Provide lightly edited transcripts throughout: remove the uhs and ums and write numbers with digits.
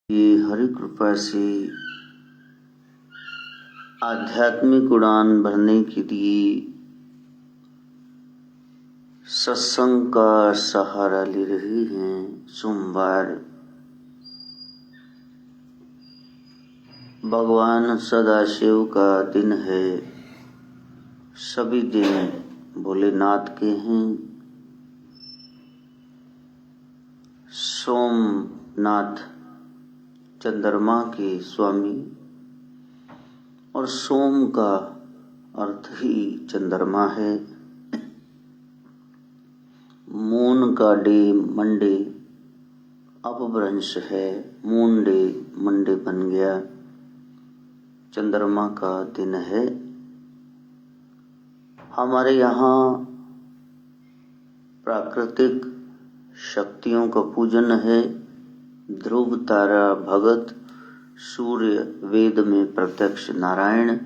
ये हरि कृपा से आध्यात्मिक उड़ान भरने के लिए सत्संग का सहारा ले रहे हैं। सोमवार भगवान सदाशिव का दिन है। सभी दिन भोलेनाथ के हैं। सोमनाथ चंद्रमा के स्वामी और सोम का अर्थ ही चंद्रमा है। मून का डे मंडे अपभ्रंश है। मून डे मंडे बन गया। चंद्रमा का दिन है। हमारे यहाँ प्राकृतिक शक्तियों का पूजन है। ध्रुव तारा भगत, सूर्य वेद में प्रत्यक्ष नारायण,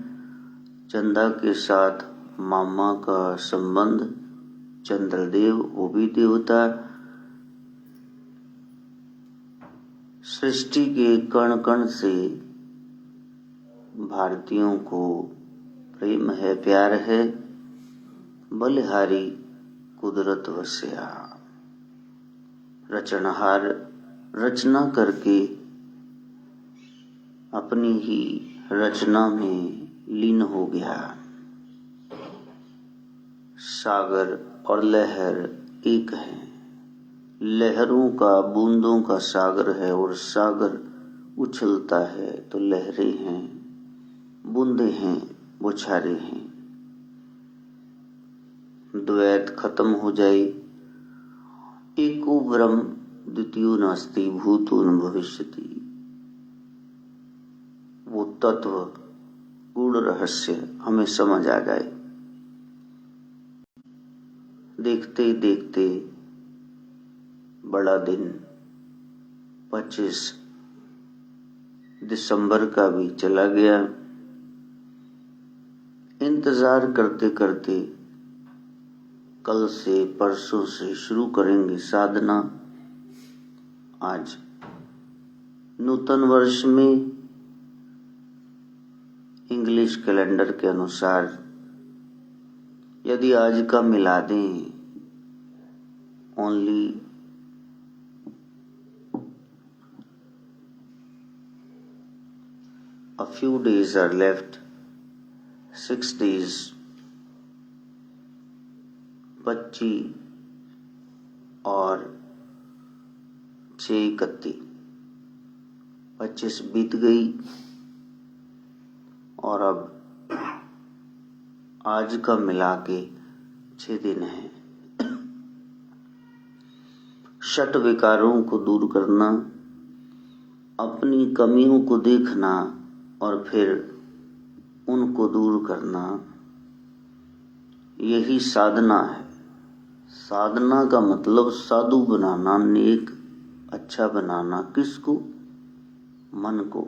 चंदा के साथ मामा का संबंध, चंद्रदेव वो भी देवता, सृष्टि के कण कण से भारतीयों को प्रेम है, प्यार है। बलिहारी कुदरत वस्या, रचनहार रचना करके अपनी ही रचना में लीन हो गया। सागर और लहर एक है। लहरों का बूंदों का सागर है और सागर उछलता है तो लहरें हैं, बूंदे हैं, बौछारें हैं। द्वैत खत्म हो जाए। एको ब्रह्म द्वितीयो नास्ति भूतो न भविष्यति। वो तत्व गूढ़ रहस्य हमें समझ आ जाए। देखते देखते बड़ा दिन 25 दिसंबर का भी चला गया। इंतजार करते करते कल से परसों से शुरू करेंगे साधना। आज नूतन वर्ष में इंग्लिश कैलेंडर के अनुसार यदि आज का मिला दें, only a few days are left, 6 days, 25 और 6/31, 25 बीत गई और अब आज का मिला के 6 दिन है। षट विकारों को दूर करना, अपनी कमियों को देखना और फिर उनको दूर करना, यही साधना है। साधना का मतलब साधु बनाना, नेक अच्छा बनाना। किसको? मन को।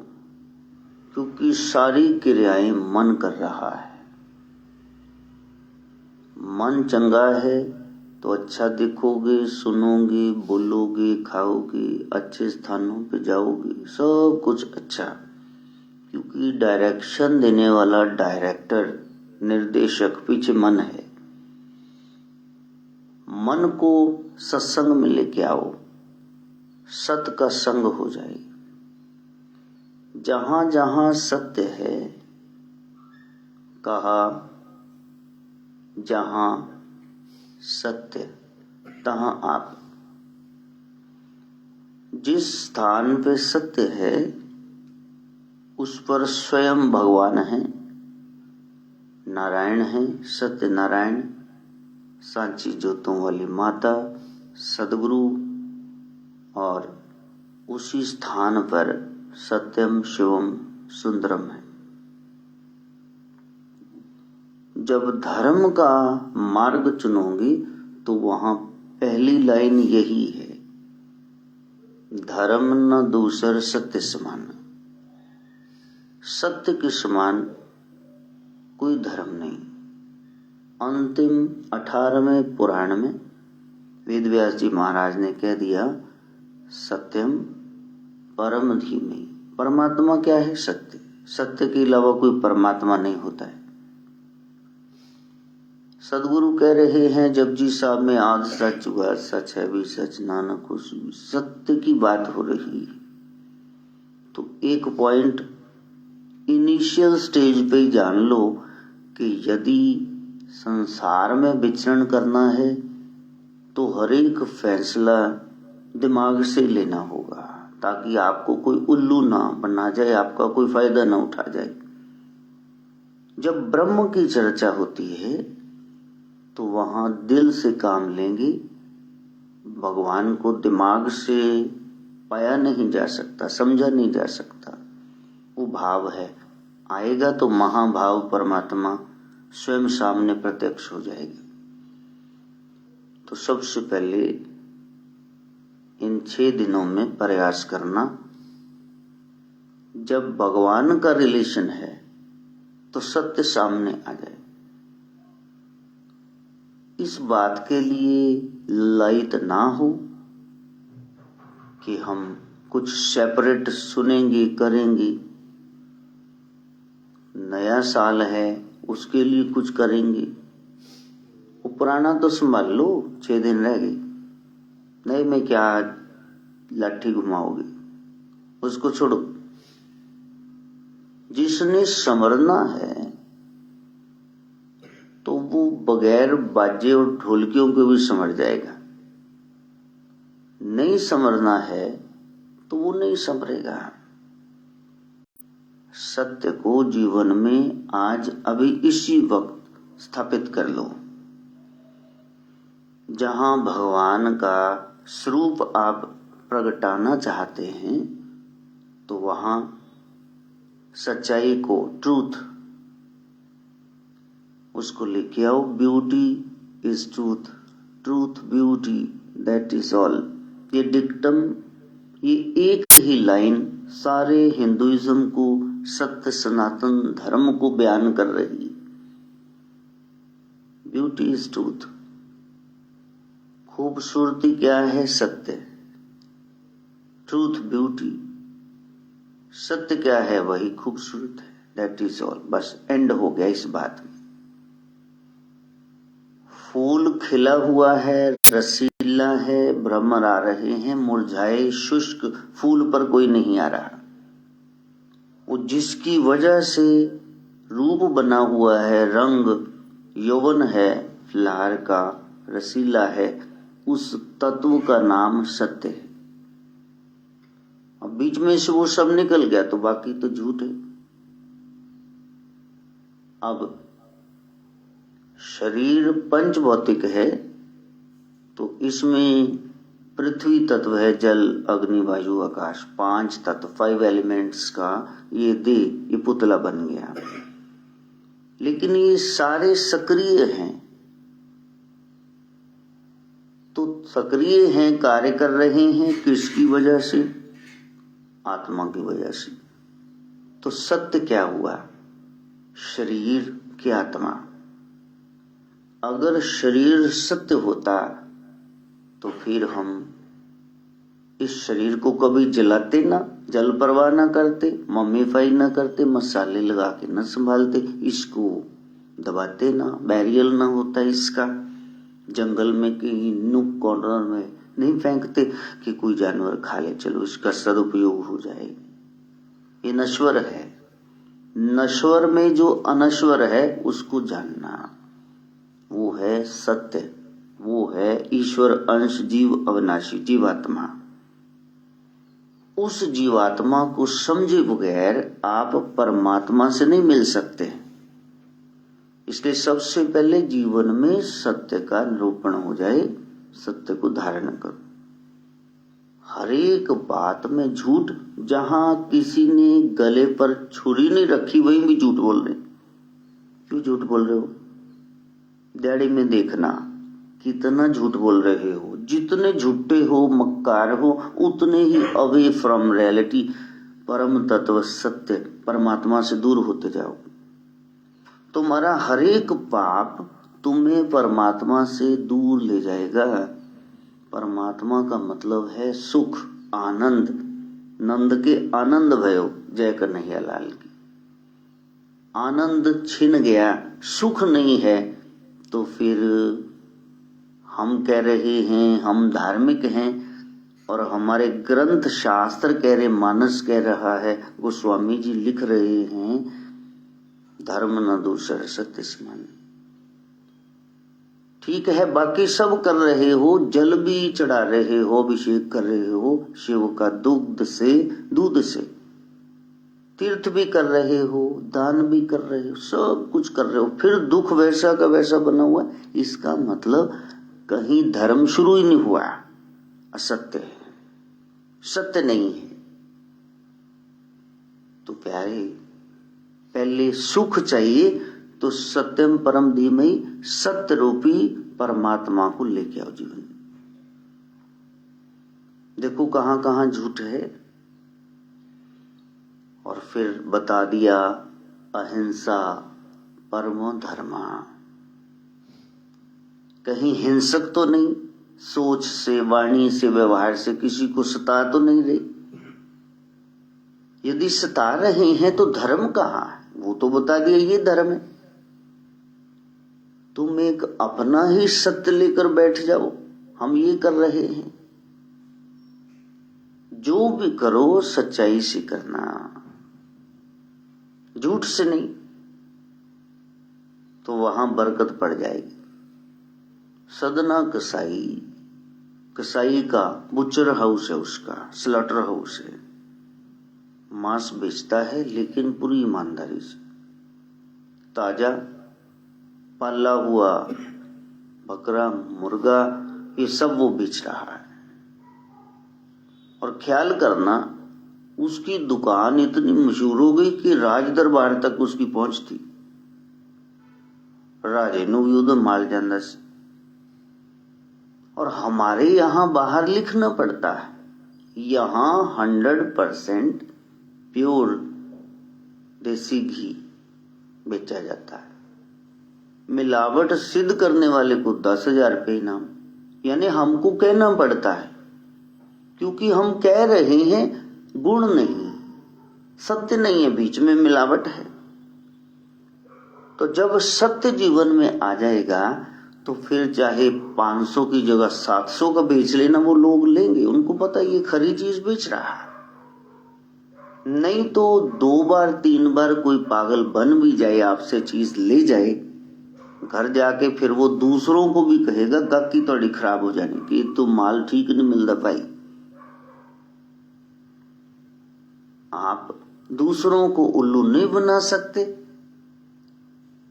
क्योंकि सारी क्रियाएं मन कर रहा है। मन चंगा है तो अच्छा दिखोगे, सुनोगे, बोलोगे, खाओगे, अच्छे स्थानों पे जाओगे, सब कुछ अच्छा। क्योंकि डायरेक्शन देने वाला डायरेक्टर, निर्देशक पीछे मन है। मन को सत्संग में लेके आओ, सत्य का संग हो जाए। जहां जहां सत्य है, कहा जहां सत्य तहां आप। जिस स्थान पे सत्य है उस पर स्वयं भगवान है, नारायण है, सत्य नारायण, सांची ज्योतों वाली माता, सदगुरु। और उसी स्थान पर सत्यम शिवम सुंदरम है। जब धर्म का मार्ग चुनोगी तो वहां पहली लाइन यही है, धर्म न दूसर सत्य समान। सत्य के समान कोई धर्म नहीं। अंतिम 18वें पुराण में वेद व्यास जी महाराज ने कह दिया, सत्यम परम धीमे। परमात्मा क्या है? सत्य। सत्य के अलावा कोई परमात्मा नहीं होता है। सदगुरु कह रहे हैं जपजी साहब में, आद सच हुआ सच है भी सच, नानक उस सत्य की बात हो रही है। तो एक पॉइंट इनिशियल स्टेज पे ही जान लो कि यदि संसार में विचरण करना है तो हर एक फैसला दिमाग से लेना होगा, ताकि आपको कोई उल्लू ना बना जाए, आपका कोई फायदा ना उठा जाए। जब ब्रह्म की चर्चा होती है तो वहां दिल से काम लेंगे। भगवान को दिमाग से पाया नहीं जा सकता, समझा नहीं जा सकता। वो भाव है, आएगा तो महाभाव परमात्मा स्वयं सामने प्रत्यक्ष हो जाएगी। तो सबसे पहले इन 6 दिनों में प्रयास करना, जब भगवान का रिलेशन है तो सत्य सामने आ जाए। इस बात के लिए लाइत ना हो कि हम कुछ सेपरेट सुनेंगे करेंगे, नया साल है उसके लिए कुछ करेंगे। वो पुराना तो संभाल लो, 6 दिन रह गए, नहीं में क्या लाठी घुमाओगे, उसको छोड़ो। जिसने समरना है तो वो बगैर बाजे और ढोलकियों के भी समर जाएगा। नहीं समरना है तो वो नहीं समरेगा। सत्य को जीवन में आज अभी इसी वक्त स्थापित कर लो। जहां भगवान का स्वरूप आप प्रगटाना चाहते हैं तो वहां सच्चाई को, ट्रूथ, उसको लेके आओ। Beauty is truth, truth beauty that is all. ये डिक्टम, ये एक ही लाइन सारे हिंदुइज्म को, सत्य सनातन धर्म को बयान कर रही है। Beauty is truth. खूबसूरती क्या है? सत्य। Truth beauty. सत्य क्या है? वही खूबसूरत है। That is all. बस एंड हो गया इस बात में। फूल खिला हुआ है, रसीला है, भ्रमर आ रहे हैं, मुरझाए शुष्क फूल पर कोई नहीं आ रहा। वो जिसकी वजह से रूप बना हुआ है, रंग यौवन है, फुलहार का रसीला है, उस तत्व का नाम सत्य है। अब बीच में से वो सब निकल गया तो बाकी तो झूठ है। अब शरीर पंच भौतिक है तो इसमें पृथ्वी तत्व है, जल अग्नि वायु आकाश, 5 तत्व, 5 एलिमेंट्स का ये देह, ये पुतला बन गया। लेकिन ये सारे सक्रिय हैं। तो सक्रिय हैं, कार्य कर रहे हैं, किसकी वजह से? आत्मा की वजह से। तो सत्य क्या हुआ? शरीर की आत्मा। अगर शरीर सत्य होता तो फिर हम इस शरीर को कभी जलाते ना, जल परवाह ना करते, मम्मीफाई ना करते, मसाले लगा के ना संभालते, इसको दबाते ना, बैरियल ना होता इसका, जंगल में कहीं नुक कॉर्नर में नहीं फेंकते कि कोई जानवर खा ले, चलो इसका सदुपयोग हो जाए। ये नश्वर है। नश्वर में जो अनश्वर है उसको जानना, वो है सत्य, वो है ईश्वर अंश जीव अविनाशी जीवात्मा। उस जीवात्मा को समझे बगैर आप परमात्मा से नहीं मिल सकते। इसलिए सबसे पहले जीवन में सत्य का निरूपण हो जाए, सत्य को धारण करो। हर एक बात में झूठ, जहां किसी ने गले पर छुरी नहीं रखी वहीं भी झूठ बोल रहे। क्यों झूठ बोल रहे हो? दिहाड़ी में देखना कितना झूठ बोल रहे हो। जितने झूठे हो, मक्कार हो, उतने ही अवे फ्रॉम रियलिटी, परम तत्व सत्य परमात्मा से दूर होते जाओ। तुम्हारा हर एक पाप तुम्हें परमात्मा से दूर ले जाएगा। परमात्मा का मतलब है सुख, आनंद, नंद के आनंद भयो जय कन्हैया लाल की। आनंद छिन गया, सुख नहीं है, तो फिर हम कह रहे हैं हम धार्मिक हैं और हमारे ग्रंथ शास्त्र कह रहे, मानस कह रहा है, गोस्वामी जी लिख रहे हैं, धर्म न दूसर सत्य समान। ठीक है, बाकी सब कर रहे हो, जल भी चढ़ा रहे हो, अभिषेक कर रहे हो शिव का दुग्ध से, दूध से, तीर्थ भी कर रहे हो, दान भी कर रहे हो, सब कुछ कर रहे हो, फिर दुख वैसा का वैसा बना हुआ। इसका मतलब कहीं धर्म शुरू ही नहीं हुआ, असत्य है, सत्य नहीं है। तो प्यारे, पहले सुख चाहिए तो सत्यम परम धीमहि, सत्य रूपी परमात्मा को लेके आओ जीवन में। देखो कहां कहां झूठ है, और फिर बता दिया अहिंसा परमो धर्मा। कहीं हिंसक तो नहीं, सोच से, वाणी से, व्यवहार से किसी को सता तो नहीं रही। यदि सता रहे हैं तो धर्म कहाँ है, वो तो बता दिया ये धर्म है। तुम एक अपना ही सत्य लेकर बैठ जाओ, हम ये कर रहे हैं। जो भी करो सच्चाई से करना, झूठ से नहीं, तो वहां बरकत पड़ जाएगी। सदना कसाई, कसाई का बुचर हाउस है, उसका स्लॉटर हाउस है, मांस बेचता है लेकिन पूरी ईमानदारी से, ताजा पाला हुआ बकरा, मुर्गा, ये सब वो बेच रहा है। और ख्याल करना, उसकी दुकान इतनी मशहूर हो गई कि राज दरबार तक उसकी पहुंच थी। राजे नु भी उधर माल जांदा से। और हमारे यहां बाहर लिखना पड़ता है, यहां 100% प्योर देसी घी बेचा जाता है। मिलावट सिद्ध करने वाले को 10,000 रुपये इनाम। यानी हमको कहना पड़ता है, क्योंकि हम कह रहे हैं गुण नहीं, सत्य नहीं है, बीच में मिलावट है। तो जब सत्य जीवन में आ जाएगा तो फिर चाहे 500 की जगह 700 का बेच लेना, वो लोग लेंगे, उनको पता ये खरी चीज बेच रहा है। नहीं तो 2 बार 3 बार कोई पागल बन भी जाए, आपसे चीज ले जाए, घर जाके फिर वो दूसरों को भी कहेगा गाकी थोड़ी खराब हो जाने की, तो माल ठीक नहीं मिलता भाई। आप दूसरों को उल्लू नहीं बना सकते।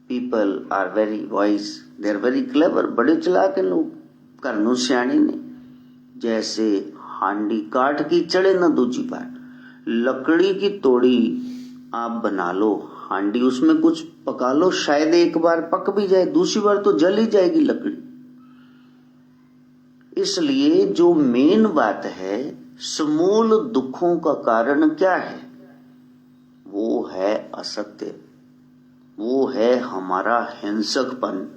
People are very wise, they are very clever, बड़े चालाक हैं लोग, करनो सियाने ने। जैसे हांडी काट की चढ़े ना दूजी बार, लकड़ी की तोड़ी आप बना लो, हांडी उसमें कुछ पका लो, शायद एक बार पक भी जाए, दूसरी बार तो जल ही जाएगी लकड़ी। इसलिए जो मेन बात है, समूल दुखों का कारण क्या है, वो है असत्य, वो है हमारा हिंसकपन।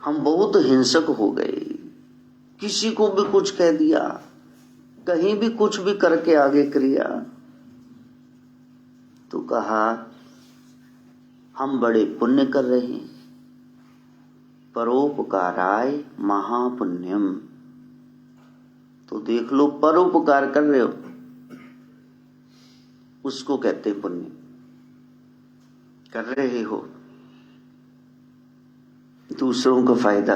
हम बहुत हिंसक हो गए, किसी को भी कुछ कह दिया, कहीं भी कुछ भी करके आगे किया, तो कहा हम बड़े पुण्य कर रहे हैं, परोपकाराय महापुण्यम। तो देख लो, परोपकार कर रहे हो, उसको कहते हैं पुण्य। कर रहे हो दूसरों का फायदा।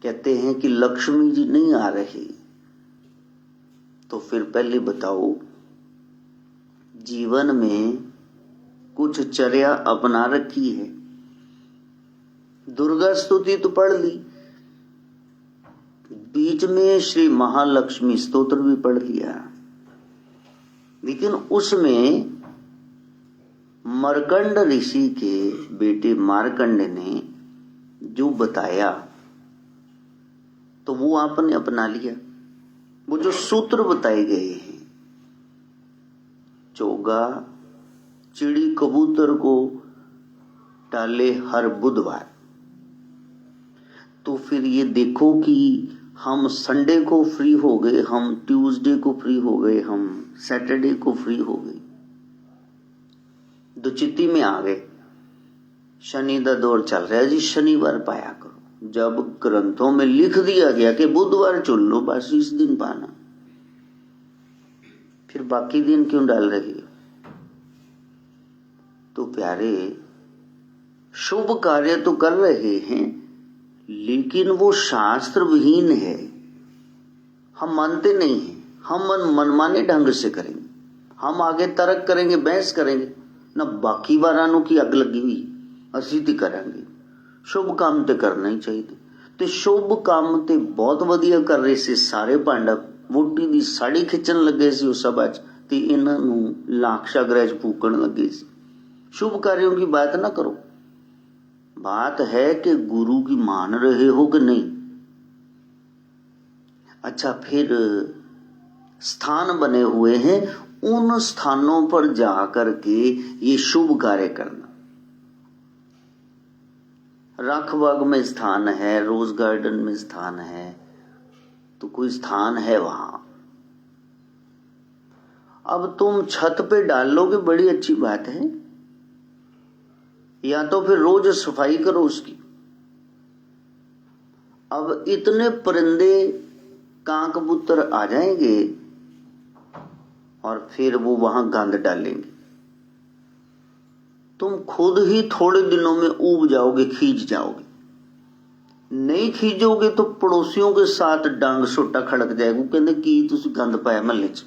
कहते हैं कि लक्ष्मी जी नहीं आ रही, तो फिर पहले बताओ, जीवन में कुछ चर्या अपना रखी है। दुर्गा स्तुति तो पढ़ ली, बीच में श्री महालक्ष्मी स्तोत्र भी पढ़ लिया, लेकिन उसमें मर्कंड ऋषि के बेटे मार्कंड ने जो बताया, तो वो आपने अपना लिया। वो जो सूत्र बताए गए हैं, चोगा चिड़ी कबूतर को डाले हर बुधवार, तो फिर ये देखो कि हम संडे को फ्री हो गए, हम ट्यूसडे को फ्री हो गए, हम सैटरडे को फ्री हो गए, दुचित्ती में आ गए। शनि का दौर चल रहा है जी, शनिवार पाया करो। जब ग्रंथों में लिख दिया गया कि बुधवार चुन लो, बस इस दिन पाना, फिर बाकी दिन क्यों डाल रहे हो? तो प्यारे, शुभ कार्य तो कर रहे हैं, लेकिन वो शास्त्र विहीन है। हम मानते नहीं हैं, हम मनमाने ढंग से करेंगे, हम आगे तर्क करेंगे, बहस करेंगे ना, बाकी वारानों की अग लगी हुई ਅਸੀਂ ਤੇ ਕਰਾਂਗੇ। शुभ काम तो करना ही चाहिए, ਤੇ शुभ काम ਤੇ बहुत ਵਧੀਆ कर रहे ਸੀ ਸਾਰੇ ਪਾਂਡਵ। ਵੋਟੀ ਦੀ ਸਾੜੀ ਖਿੱਚਣ ਲੱਗੇ ਸੀ ਉਸ ਸਭਾ 'ਚ, ਤੇ ਇਹਨਾਂ ਨੂੰ ਲਾਕਸ਼ਾਗ੍ਰਹਿ 'ਚ ਫੂਕਣ ਲੱਗੇ ਸੀ। शुभ कार्यों की बात ना करो, बात है कि गुरु की मान रहे हो कि नहीं। अच्छा, फिर स्थान बने हुए हैं, उन स्थानों पर जाकर के ये शुभ कार्य करना। राखबाग में स्थान है, रोज गार्डन में स्थान है, तो कोई स्थान है वहां। अब तुम छत पे डाल लोगे, बड़ी अच्छी बात है, या तो फिर रोज सफाई करो उसकी। अब इतने परिंदे कां कबूतर आ जाएंगे और फिर वो वहां गंद डालेंगे, तुम खुद ही थोड़े दिनों में ऊब जाओगे, खींच जाओगे। नहीं खींचोगे तो पड़ोसियों के साथ डांग सोटा खड़क जाएगा, कहते की तुसी गंद पाया महल्ले च,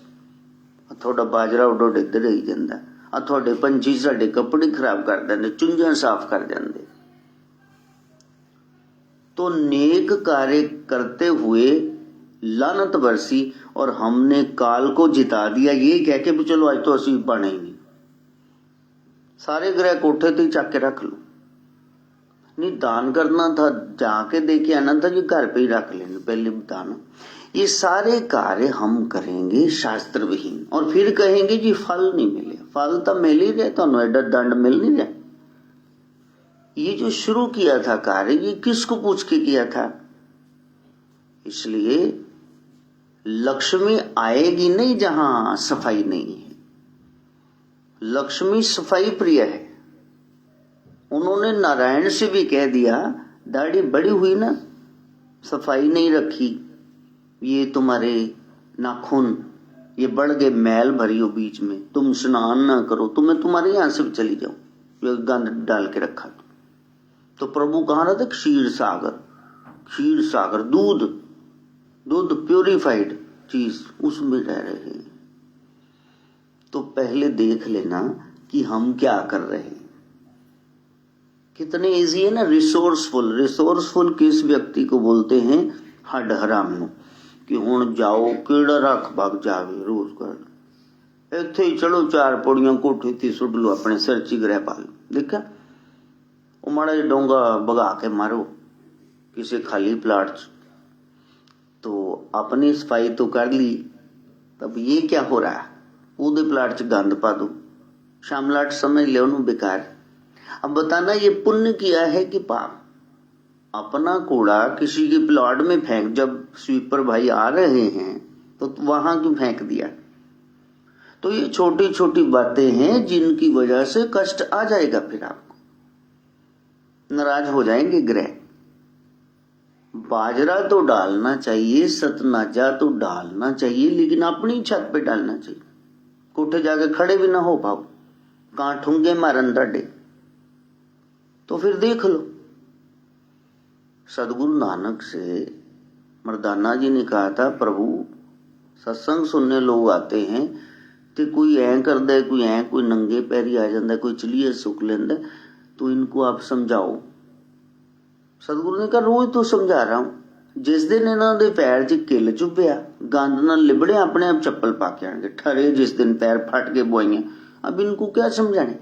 थोड़ा बाजरा उडो इधर ही जाता, आ थोड़े पंछी साडे कपड़े खराब कर देंगे, चुंझां साफ कर देंगे। तो नेक कार्य करते हुए लानत बरसी और हमने काल को जिता दिया, ये कह के भी चलो आज तो असी बने ही नहीं, सारे ग्रह कोठे ते चक के रख लो। नहीं, दान करना था, जाके दे के आना था जी, घर पे ही रख लेना, पहले बताना। ये सारे कार्य हम करेंगे शास्त्र विहीन, और फिर कहेंगे जी फल नहीं मिले। फल तो मिल ही रहे, तो एडा दंड मिल नहीं रहा। ये जो शुरू किया था कार्य, ये किसको पूछ के किया था? इसलिए लक्ष्मी आएगी नहीं जहां सफाई नहीं है। लक्ष्मी सफाई प्रिय है। उन्होंने नारायण से भी कह दिया, दाढ़ी बड़ी हुई ना, सफाई नहीं रखी, ये तुम्हारे नाखून ये बढ़ गए, मैल भरी हो बीच में, तुम स्नान ना करो, तुम्हें तुम्हारे यहां से भी चली जाओ, ये गंद डाल के रखा। तो प्रभु कहाँ रहते? क्षीर सागर, क्षीर सागर, दूध, दूध प्योरीफाइड चीज, उसमें रह रहे हैं। तो पहले देख लेना कि हम क्या कर रहे हैं। कितने इजी है ना, रिसोर्सफुल। रिसोर्सफुल किस व्यक्ति को बोलते हैं? हड हराम नु, कि हुण जाओ केड़ा रख भाग जावे रोज कर, इत्थे ही चलो 4 पौड़ियां कोठी थी सुट लो, अपने सिर च ग्रह पा लो। देखा, वो माड़ा डोंगा भगा के मारो किसी खाली प्लाट च, तो अपनी सफाई तो कर ली, तब ये क्या हो रहा है? पूरे प्लाट च गंद पा दो, शामलाट समझ ले उन्होंने बेकार। अब बताना ये पुण्य किया है कि पाप? अपना कूड़ा किसी के प्लाट में फेंक, जब स्वीपर भाई आ रहे हैं तो वहां क्यों फेंक दिया? तो ये छोटी छोटी बातें हैं जिनकी वजह से कष्ट आ जाएगा, फिर आपको नाराज हो जाएंगे ग्रह। बाजरा तो डालना चाहिए, सतनाजा तो डालना चाहिए, लेकिन अपनी छत पे डालना चाहिए। कोठे जाके खड़े भी ना हो पाओ, कहां ठुंगे मारन डाडे। तो फिर देख लो, सदगुरु नानक से मर्दाना जी ने कहा था, प्रभु सत्संग सुनने लोग आते हैं, तो कोई ऐ कर दे, कोई ऐ, कोई नंगे पैरी आ जाता, कोई चलिए सुख लेंदा, तो इनको आप समझाओ। सदगुरु ने कहा, रोज तो समझा रहा हूं, जिस दिन इन्हों दे पैर च किल चुभ्या, गंद नाल लिबड़े, अपने आप चप्पल पा के आएंगे, ठरे जिस दिन पैर फट के बोइयां। अब इनको क्या समझाने?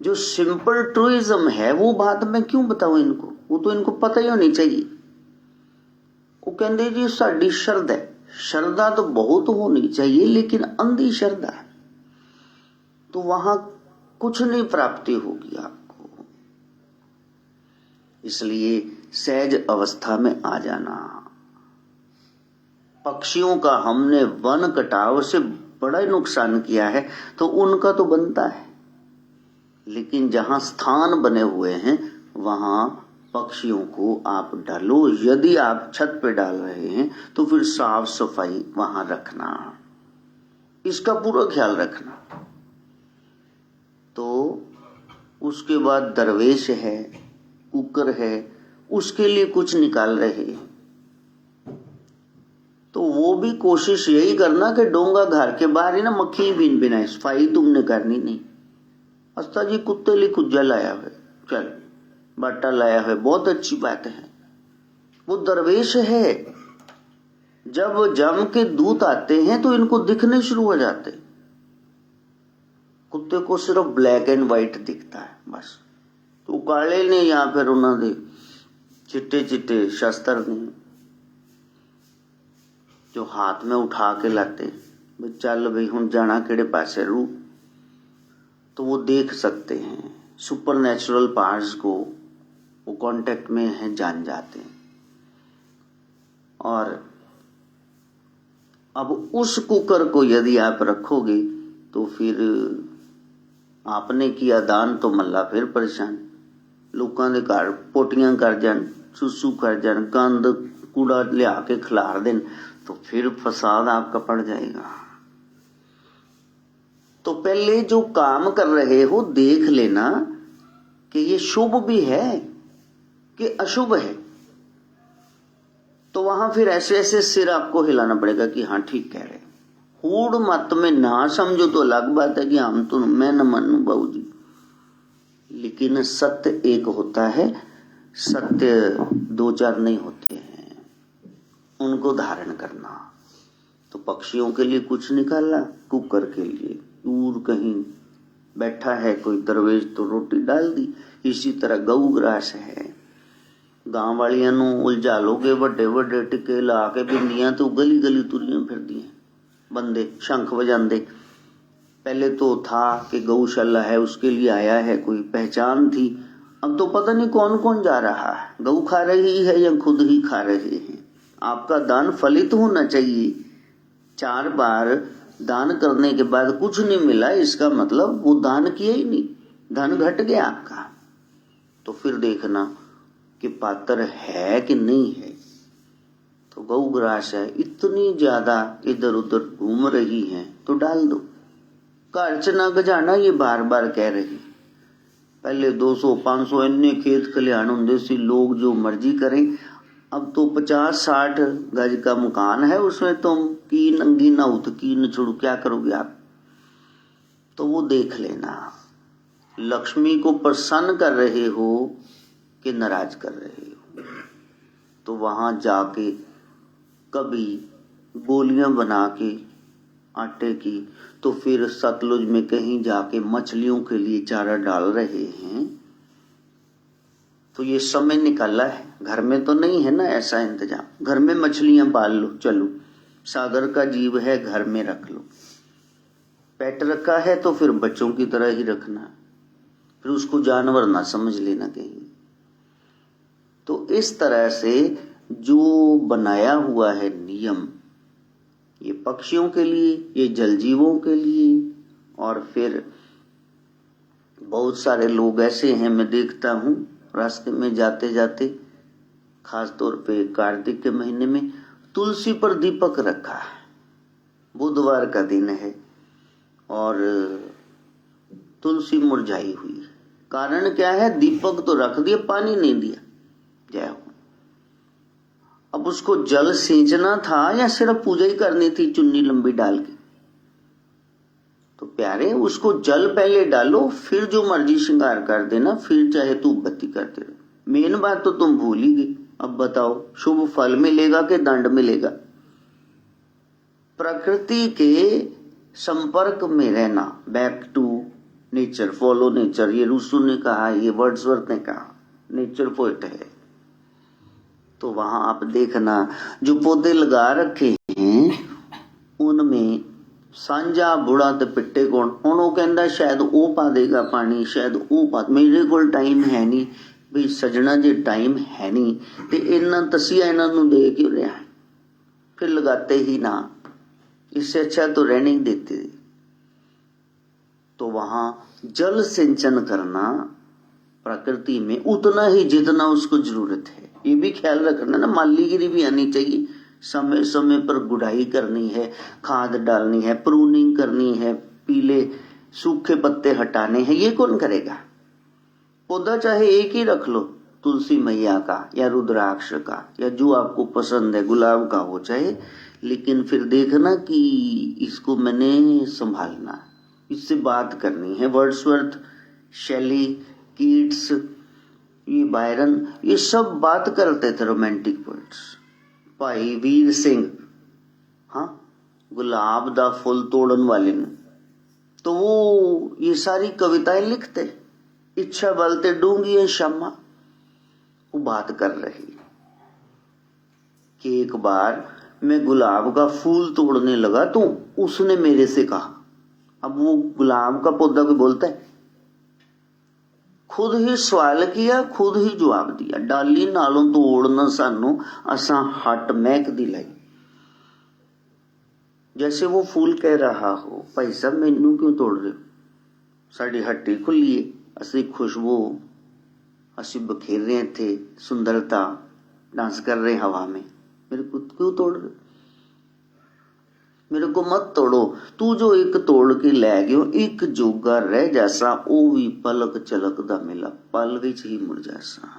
जो सिंपल ट्रूइज्म है वो बात मैं क्यों बताऊं इनको, वो तो इनको पता ही होनी चाहिए। वो कहते जी साडी श्रद्धा है, श्रद्धा तो बहुत होनी चाहिए, लेकिन अंधी श्रद्धा है तो वहां कुछ नहीं प्राप्ति होगी आपको। इसलिए सहज अवस्था में आ जाना, पक्षियों का हमने वन कटाव से बड़ा नुकसान किया है, तो उनका तो बनता है, लेकिन जहां स्थान बने हुए हैं वहां पक्षियों को आप डालो। यदि आप छत पे डाल रहे हैं तो फिर साफ सफाई वहां रखना, इसका पूरा ख्याल रखना। तो उसके बाद दरवेश है, कुकर है, उसके लिए कुछ निकाल रहे हैं, तो वो भी कोशिश यही करना कि डोंगा घर के बाहर ही ना मक्खी बिन बिना, सफाई तुमने करनी नहीं। अस्ता जी कुत्ते लिए कुज्जा लाया है, चल बाटा लाया है, बहुत अच्छी बात है। वो दरवेश है, जब जम के दूत आते हैं तो इनको दिखने शुरू हो जाते। कुत्ते को सिर्फ ब्लैक एंड व्हाइट दिखता है बस, तो काले ने या फिर उन्होंने चिट्टे चिट्टे शस्त्र ने जो हाथ में उठा के लाते, चल भाई हुण जाना केड़े पासे रू, तो वो देख सकते हैं सुपर नेचुरल पावर्स को, वो कांटेक्ट में हैं, जान जाते हैं। और अब उस कुकर को यदि आप रखोगे तो फिर आपने किया दान तो मल्ला फिर परेशान। लोगों के घर पोटियां कर जान, सुसु कर जान, गंद कूड़ा लिया के खिलार देन, तो फिर फसाद आपका पड़ जाएगा। तो पहले जो काम कर रहे हो देख लेना कि ये शुभ भी है कि अशुभ है, तो वहां फिर ऐसे ऐसे सिर आपको हिलाना पड़ेगा कि हाँ ठीक कह रहे। हूड़ मत में ना समझो तो अलग बात है कि हम तो मैं न मानू बाबू जी, लेकिन सत्य एक होता है, सत्य दो चार नहीं होते हैं, उनको धारण करना। तो पक्षियों के लिए कुछ निकाला, कुकर के लिए दूर कहीं बैठा है कोई दरवेश तो रोटी डाल दी। इसी तरह गऊ ग्रास है, गांव वालियां नू उलझा लोगे, बड़े बड़े टिके ला के बिंदियां तो गली गली तुरियां फिरदियां, बंदे शंख बजांदे। पहले तो था कि गौशाला है उसके लिए आया है, कोई पहचान थी, अब तो पता नहीं कौन कौन जा रहा है, गऊ खा रही है या खुद ही खा रहे हैं। आपका दान फलित होना चाहिए। 4 बार दान करने के बाद कुछ नहीं मिला, इसका मतलब वो दान किया ही नहीं, धन घट गया आपका। तो फिर देखना कि पात्र है कि नहीं है। तो गौ ग्रास है, इतनी ज्यादा इधर उधर घूम रही है तो डाल दो, घर च ना गजाना, ये बार बार कह रही। पहले 200-500 इन्ने खेत खलिहान होंगे सी, लोग जो मर्जी करें। अब तो 50-60 गज का मकान है, उसमें तुम की नंगी नाउत की नचुड़ क्या करोगे आप। तो वो देख लेना लक्ष्मी को प्रसन्न कर रहे हो कि नाराज कर रहे हो। तो वहां जाके कभी गोलियां बना के आटे की, तो फिर सतलुज में कहीं जाके मछलियों के लिए चारा डाल रहे हैं। तो ये समय निकाला है, घर में तो नहीं है ना ऐसा इंतजाम, घर में मछलियां पाल लो, चलो सागर का जीव है घर में रख लो। पेट रखा है तो फिर बच्चों की तरह ही रखना, फिर उसको जानवर ना समझ लेना कहीं। तो इस तरह से जो बनाया हुआ है नियम, ये पक्षियों के लिए, ये जल जीवों के लिए, और फिर बहुत सारे लोग ऐसे हैं, मैं देखता हूं रास्ते में जाते जाते, खास तौर पे कार्तिक के महीने में तुलसी पर दीपक रखा है। बुधवार का दिन है और तुलसी मुरझाई हुई है। कारण क्या है, दीपक तो रख दिया, पानी नहीं दिया। जय हो। अब उसको जल सींचना था या सिर्फ पूजा ही करनी थी चुन्नी लंबी डाल के। तो प्यारे उसको जल पहले डालो, फिर जो मर्जी श्रृंगार कर देना, फिर चाहे तू बत्ती करते रहो। मेन बात तो तुम भूल ही गई। अब बताओ शुभ फल मिलेगा कि दंड मिलेगा। प्रकृति के संपर्क में रहना, back to nature, follow nature, ये रूसो ने कहा, ये वर्ड्सवर्थ ने कहा, नेचर पोएट है। तो वहां आप देखना जो पौधे लगा रखे हैं उनमें सांझा बुढ़ा ते पिट्टे कौन, हुण वो कहंदा शायद वो पा देगा पानी, शायद वो पा, मेरे कोल टाइम है नहीं भी सजना, जे टाइम है नहीं ते इन्ना तसिया इन्हां नूं दे क्यों रहा है। फिर लगाते ही ना, इससे अच्छा तो रहने ही देते। तो वहां जल सिंचन करना प्रकृति में उतना ही जितना उसको जरूरत है। ये भी ख्याल रखना ना, मालीगिरी भी आनी चाहिए। समय समय पर गुड़ाई करनी है, खाद डालनी है, प्रूनिंग करनी है, पीले सूखे पत्ते हटाने हैं। ये कौन करेगा? पौधा चाहे एक ही रख लो, तुलसी मैया का या रुद्राक्ष का या जो आपको पसंद है, गुलाब का हो चाहे, लेकिन फिर देखना कि इसको मैंने संभालना, इससे बात करनी है। वर्ड्सवर्थ, शेली, कीट्स, ये बायरन, ये सब बात करते थे रोमांटिक पोएट्स। भाई वीर सिंह, हाँ, गुलाब दा फुल तोड़न वाले ने, तो वो ये सारी कविताएं लिखते। इच्छा बलते डूंगी शम्मा, वो बात कर रही कि एक बार मैं गुलाब का फूल तोड़ने लगा तो उसने मेरे से कहा। अब वो गुलाब का पौधा कोई बोलता है? खुद ही सवाल किया, खुद ही जवाब दिया। डाली नालों तोड़ना सानू असा हट महक दी लाई। जैसे वो फूल कह रहा हो, भाई साहब मैनू क्यों तोड़ रहे हो? साड़ी हट्टी खुली है, असली खुशबू असी बखेर रहे थे, सुंदरता, डांस कर रहे हवा में, मेरे को क्यों तोड़ रहे? मेरे को मत तोड़ो। तू जो एक तोड़ के लै गयो, एक जोगा रह जैसा, ओ भी पलक चलक दा मिला, पल विच ही मुड़ जैसा।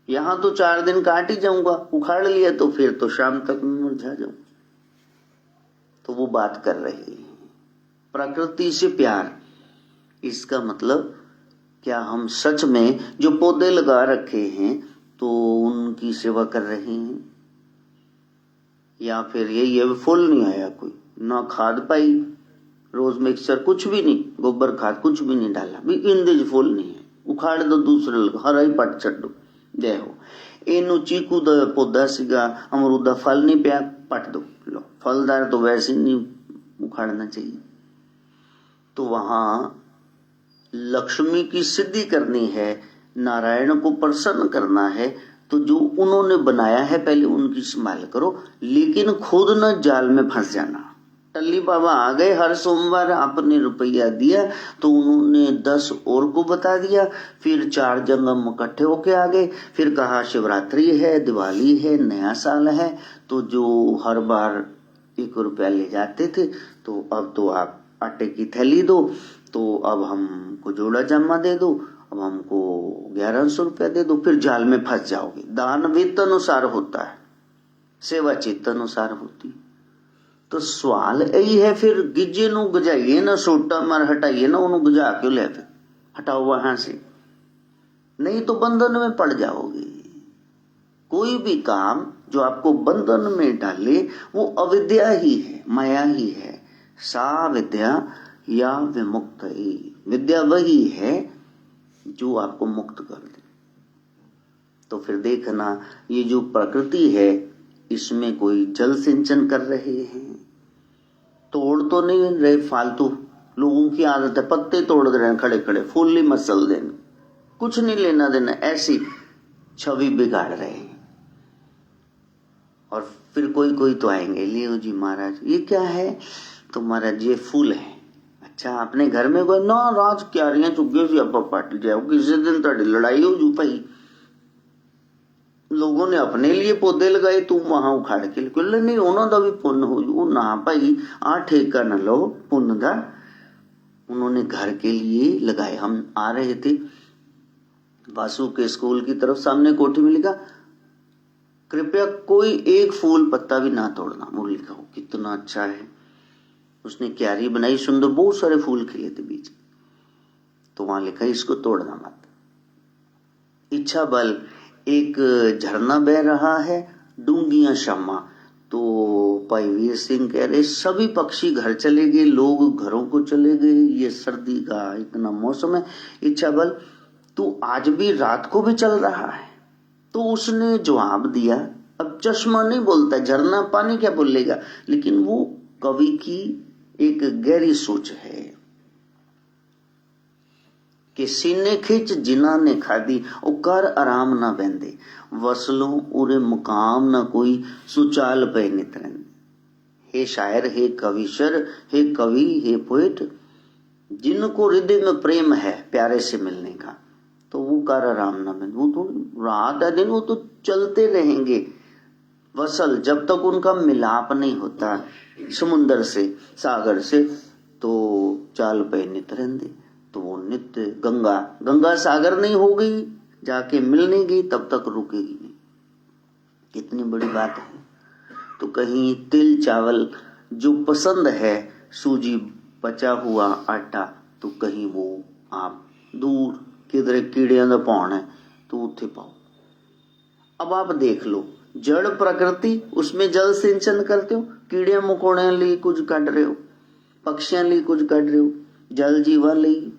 यहां तो 4 दिन काट ही जाऊंगा, उखाड़ लिया तो फिर तो शाम तक मुरझा जाऊं। तो वो बात कर रहे हैं प्रकृति से प्यार। इसका मतलब क्या हम सच में जो पौधे लगा रखे हैं तो उनकी सेवा कर रहे हैं, या फिर यही है फूल नहीं आया, कोई ना खाद पाई, रोज मिक्सचर कुछ भी नहीं, गोबर खाद कुछ भी नहीं डाला, भी इंदेज फूल नहीं है, उखाड़ दो, दूसरे लगा, हरा ही पट छो। देखो इनू चीकू दा पौधा सीगा, अमरूद दा फल नहीं पिया, पट दो, लो फलदार तो वैसे नहीं उखाड़ना चाहिए। तो वहां लक्ष्मी की सिद्धि करनी है, नारायण को प्रसन्न करना है, तो जो उन्होंने बनाया है पहले उनकी संभाल करो, लेकिन खुद न जाल में फंस जाना। टल्ली बाबा आ गए, हर सोमवार आपने रुपया दिया तो उन्होंने 10 और को बता दिया, फिर 4 जंगम इकट्ठे होके आ गए, फिर कहा शिवरात्रि है, दिवाली है, नया साल है, तो जो हर बार 1 रुपया ले जाते थे तो अब तो आप आटे की थैली दो, तो अब हमको जोड़ा जामा दे दो, अब हमको 1100 रुपया दे दो, फिर जाल में फंस जाओगे। दान वित्त अनुसार होता है, सेवा चित्त अनुसार होती। तो सवाल यही है, फिर गिज्जे नु गजाइए ना, सोटा मार हटाइए ना, उन्होंने गजा क्यों ले, फिर हटाओ वहां से, नहीं तो बंधन में पड़ जाओगे। कोई भी काम जो आपको बंधन में डाले वो अविद्या ही है, माया ही है। सा विद्या या विमुक्त, विद्या वही है जो आपको मुक्त कर दे। तो फिर देखना, ये जो प्रकृति है इसमें कोई जल सिंचन कर रहे हैं, तोड़ तो नहीं रहे फालतू। लोगों की आदत है पत्ते तोड़ दे रहे हैं खड़े खड़े, फूल ही मसल देने, कुछ नहीं लेना देना, ऐसी छवि बिगाड़ रहे हैं। और फिर कोई कोई तो आएंगे, लियो जी महाराज ये क्या है? तो महाराज ये फूल है। अच्छा अपने घर में कोई ना राज क्यारियां चुगे सी आप पट जाओ, किसी दिन ताड़ी लड़ाई हो जू भाई, लोगों ने अपने लिए पौधे लगाए, तुम वहां उखाड़ के ले, नहीं उन्होंने भी पुण्य हो जू ना भाई, आ ठेका न लो पुण्य दा, उन्होंने घर के लिए लगाए। हम आ रहे थे वासु के स्कूल की तरफ, सामने कोठी में लिखा कृपया कोई एक फूल पत्ता भी ना तोड़ना, वो लिखा हो, कितना अच्छा है। उसने क्यारी बनाई सुंदर, बहुत सारे फूल खिले थे बीच, तो वहां लिखा इसको तोड़ना मत। इच्छा बल, एक झरना बह रहा है, डूंगियां शम्मा। तो भाई वीर सिंह कह रहे सभी पक्षी घर चले गए, लोग घरों को चले गए, ये सर्दी का इतना मौसम है, इच्छा बल तू आज भी रात को भी चल रहा है? तो उसने जवाब दिया, अब चश्मा नहीं बोलता, झरना पानी क्या बोलेगा, लेकिन वो कवि की एक गहरी सोच है। कि सीने खिच जिना ने खादी, ओ कर आराम ना बहंदे, वसलों उरे मुकाम ना कोई, सुचाल पे नित रहंदे। हे शायर, हे कविशर, हे कवि, हे पोएट, जिनको हृदय में प्रेम है प्यारे से मिलने का, तो वो कर आराम ना बहंदे, वो तो रात दिन वो तो चलते रहेंगे। वसल, जब तक उनका मिलाप नहीं होता समुंदर से, सागर से, तो चाल पे नित रहंदे, तो वो नित्य गंगा, गंगा सागर नहीं हो गई, जाके मिल नहीं गई, तब तक रुकेगी नहीं। कितनी बड़ी बात है। तो कहीं तिल चावल जो पसंद है, सूजी बचा हुआ आटा, तो कहीं वो आप दूर किधरे कीड़ियां दा पौन है तो उठे पाओ। अब आप देख लो, जड़ प्रकृति, उसमें जल सिंचन करते हो, कीड़े मकोड़े लिए कुछ काट रहे हो, पक्षियों लिए कुछ काट रहे हो, जल जीवा लिए,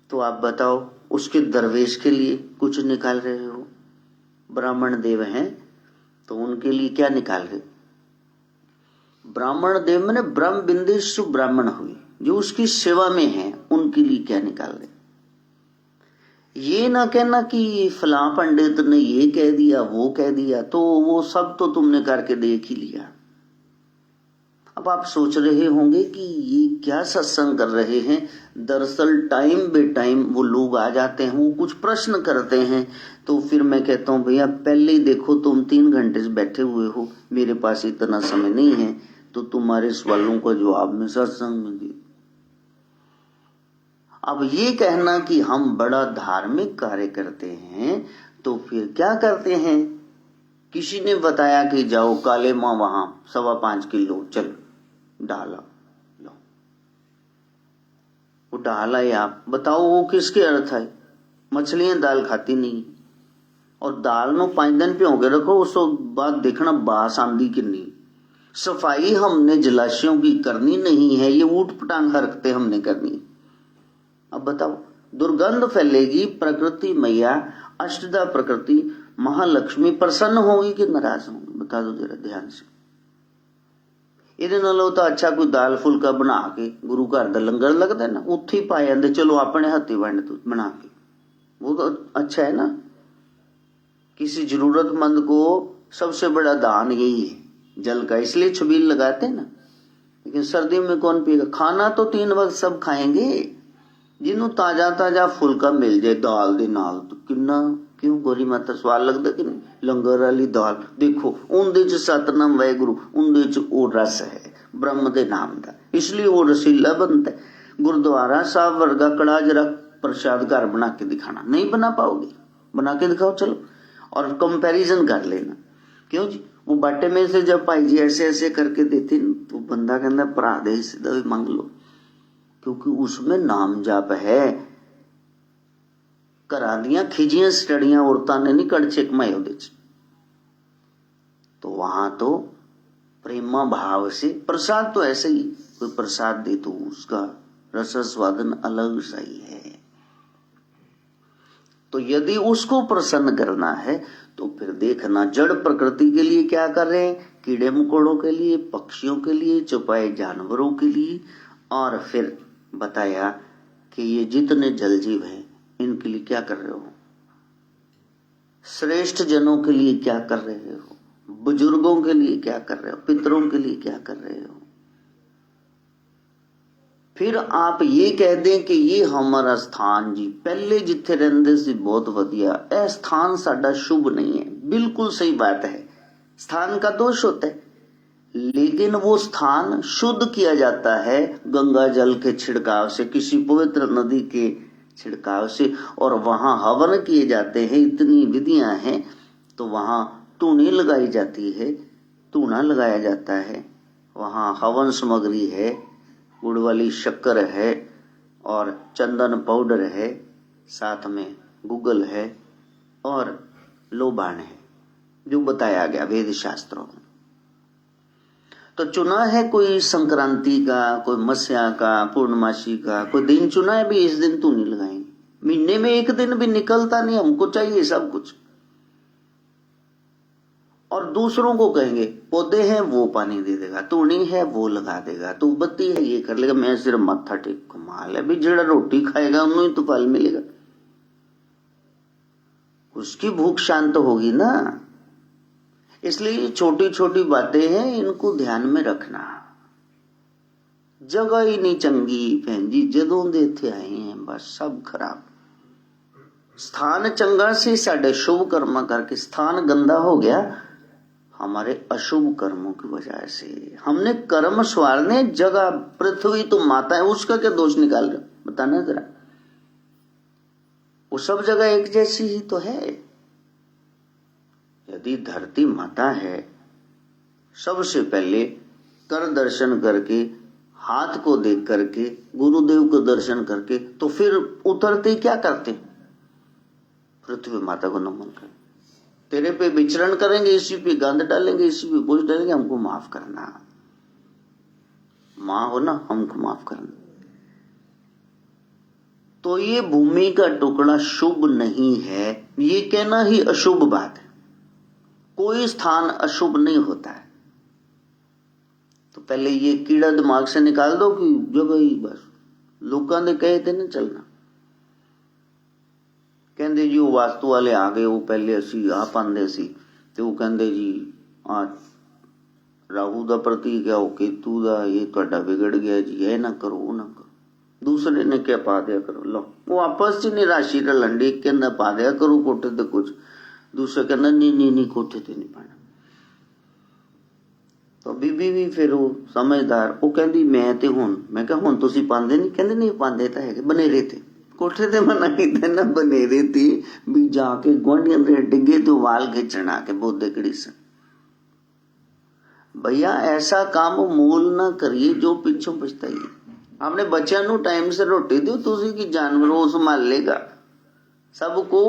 तो आप बताओ उसके दरवेश के लिए कुछ निकाल रहे हो। ब्राह्मण देव हैं तो उनके लिए क्या निकाल रहे हो? ब्राह्मण देव मैंने ब्रह्म बिंदेशु ब्राह्मण हुई, जो उसकी सेवा में है, उनके लिए क्या निकाल रहे? ये ना कहना कि फलां पंडित ने ये कह दिया वो कह दिया, तो वो सब तो तुमने करके देख ही लिया। अब आप सोच रहे होंगे कि ये क्या सत्संग कर रहे हैं। दरअसल टाइम बे टाइम वो लोग आ जाते हैं, वो कुछ प्रश्न करते हैं, तो फिर मैं कहता हूँ भैया पहले ही देखो, तुम 3 घंटे से बैठे हुए हो, मेरे पास इतना समय नहीं है, तो तुम्हारे सवालों का जवाब मैं सत्संग में दे। अब ये कहना कि हम बड़ा धार्मिक कार्य करते हैं, तो फिर क्या करते हैं? किसी ने बताया कि जाओ काले माँ वहां 5.25 किलो चलो डाला, लो वो डाला है, आप बताओ वो किसके अर्थ है? मछलियां दाल खाती नहीं, और दाल नो 5 दिन पे होके रखो, उस बाद देखना बास आंदी कि नहीं। सफाई हमने जलाशयों की करनी नहीं है, ये ऊट पटांग हरकतें हमने करनी। अब बताओ, दुर्गंध फैलेगी, प्रकृति मैया अष्टदा प्रकृति महालक्ष्मी प्रसन्न होगी कि नाराज होंगी? बता दो जरा ध्यान से। ਇਹਦੇ ਨਾਲੋਂ ਤਾਂ अच्छा कोई दाल फुलका बना के गुरु घर ਦਾ लंगर लगता है ना, ਉੱਥੇ ही पा जाते, चलो अपने हाथी वंड बना के, वो तो अच्छा है ना। किसी जरूरतमंद को सबसे बड़ा दान यही है जल का, इसलिए छबील लगाते हैं ना। लेकिन सर्दियों में कौन पिएगा? खाना तो 3 वक्त सब खाएंगे, जिन्हों ताजा ताजा फुलका मिल जाए दाल दे नाल, तो किन्ना क्यों गोरी माता स्वाद लगता कि नहीं। लंगर वाली दाल देखो, उनदे च सतनाम वाहेगुरु, उनदे च ओ रस है ब्रह्म दे नाम दा, इसलिए वो रसीला बनता है। गुरुद्वारा साहब वर्गा कड़ा जरा प्रसाद घर बना के दिखाना, नहीं बना पाओगे, बना के दिखाओ चलो, और कंपैरिजन कर लेना। क्यों जी? वो बाटे में से जब भाई जी ऐसे ऐसे करके देते तो बंदा कहता भरा दे सीधा भी मांग लो, क्योंकि उसमें नाम जाप है। करा दिया खिजियां स्टड़ियां औरतां ने नहीं कड़छे कमाए ਉਹਦੇ ਚ, तो वहां तो प्रेमा भाव से प्रसाद तो ऐसे ही, कोई प्रसाद दे तो उसका रस स्वादन अलग सा ही है। तो यदि उसको प्रसन्न करना है तो फिर देखना जड़ प्रकृति के लिए क्या कर रहे हैं, कीड़े मकोड़ों के लिए, पक्षियों के लिए, चौपाए जानवरों के लिए, और फिर बताया कि ये जितने जल जीव हैं इनके लिए क्या कर रहे हो, श्रेष्ठ जनों के लिए क्या कर रहे हो, बुजुर्गों के लिए क्या कर रहे हो, पितरों के लिए क्या कर रहे हो। फिर आप ये कह दें कि ये हमारा स्थान जी पहले जिथे रहंदे सी बहुत वधिया, ए स्थान साडा शुभ नहीं है। बिल्कुल सही बात है, स्थान का दोष होता है, लेकिन वो स्थान शुद्ध किया जाता है गंगा जल के छिड़काव से, किसी पवित्र नदी के छिड़काव से, और वहां हवन किए जाते हैं। इतनी विधियां हैं, तो वहां टूनी लगाई जाती है, टूना लगाया जाता है, वहां हवन सामग्री है, गुड़ वाली शक्कर है, और चंदन पाउडर है, साथ में गूगल है, और लोबान है, जो बताया गया वेद शास्त्रों में। तो चुना है कोई संक्रांति का, कोई मस्या का, पूर्णमासी का, कोई दिन चुना है भी इस दिन तू नहीं लगाएंगे। महीने में एक दिन भी निकलता नहीं, हमको चाहिए सब कुछ। और दूसरों को कहेंगे पौधे हैं वो पानी दे देगा, तूड़ी है वो लगा देगा, तू बत्ती है ये कर लेगा, मैं सिर्फ मत्था टेक। कमाल है भी, जेड़ा रोटी खाएगा उन्हें ही तो फल मिलेगा, उसकी भूख शांत होगी ना। इसलिए छोटी छोटी बातें हैं, इनको ध्यान में रखना। जगह ही नहीं चंगी भैन जी, जदों दे इत्थे आए हैं बस सब खराब। स्थान चंगा से साडे शुभ कर्म करके स्थान गंदा हो गया हमारे अशुभ कर्मों की वजह से। हमने कर्म सवारने, जगह पृथ्वी तो माता है, उसका क्या दोष निकाल रहे बताना जरा। वो सब जगह एक जैसी ही तो है। यदि धरती माता है, सबसे पहले कर दर्शन करके, हाथ को देख करके, गुरुदेव को दर्शन करके, तो फिर उतरते क्या करते, पृथ्वी माता को नमन कर। तेरे पे विचरण करेंगे, इसी पे गंद डालेंगे, इसी पे बोझ डालेंगे, हमको माफ करना। माँ हो ना, हमको माफ करना। तो ये भूमि का टुकड़ा शुभ नहीं है, ये कहना ही अशुभ बात है। कोई स्थान अशुभ नहीं होता है। तो पहले ये कीड़ा दिमाग से निकाल दो कि जगह ही बस लोगों ने कहे थे ना चलना। कहते जी वो वास्तु वाले आ गए, वो पहले असी आ पाते सी, तो वो कहते जी आ राहु का प्रतीक है, वो केतु का, ये ਤੁਹਾਡਾ बिगड़ गया जी, ये ना करो वो ना करो। दूसरे ने क्या पा दिया करो, लो वो आपस च नहीं राशि रलन डी, कहना पा दिया करो कोठे ते कुछ, दूसरा कहना नहीं कोठे ते नहीं पाना। तो बीबी भी फिर वो समझदार, वो कहती मैं ते हुण, मैं कहा हुण तुसी पांदे नहीं, कहंदे नहीं पांदे तां हैगे, बनेरे ते कोठे ते मना कीता ना, बनेरे ते भी जाके गुआंढियां दे डिगे तो वाल खिंचना के बोधे कड़ीसन। भैया ऐसा काम मूल ना करिए जो पिछों पछताइए। आपने बच्चों को टाइम से रोटी दो, तुसी की जानवर वो संभाल लेगा, सबको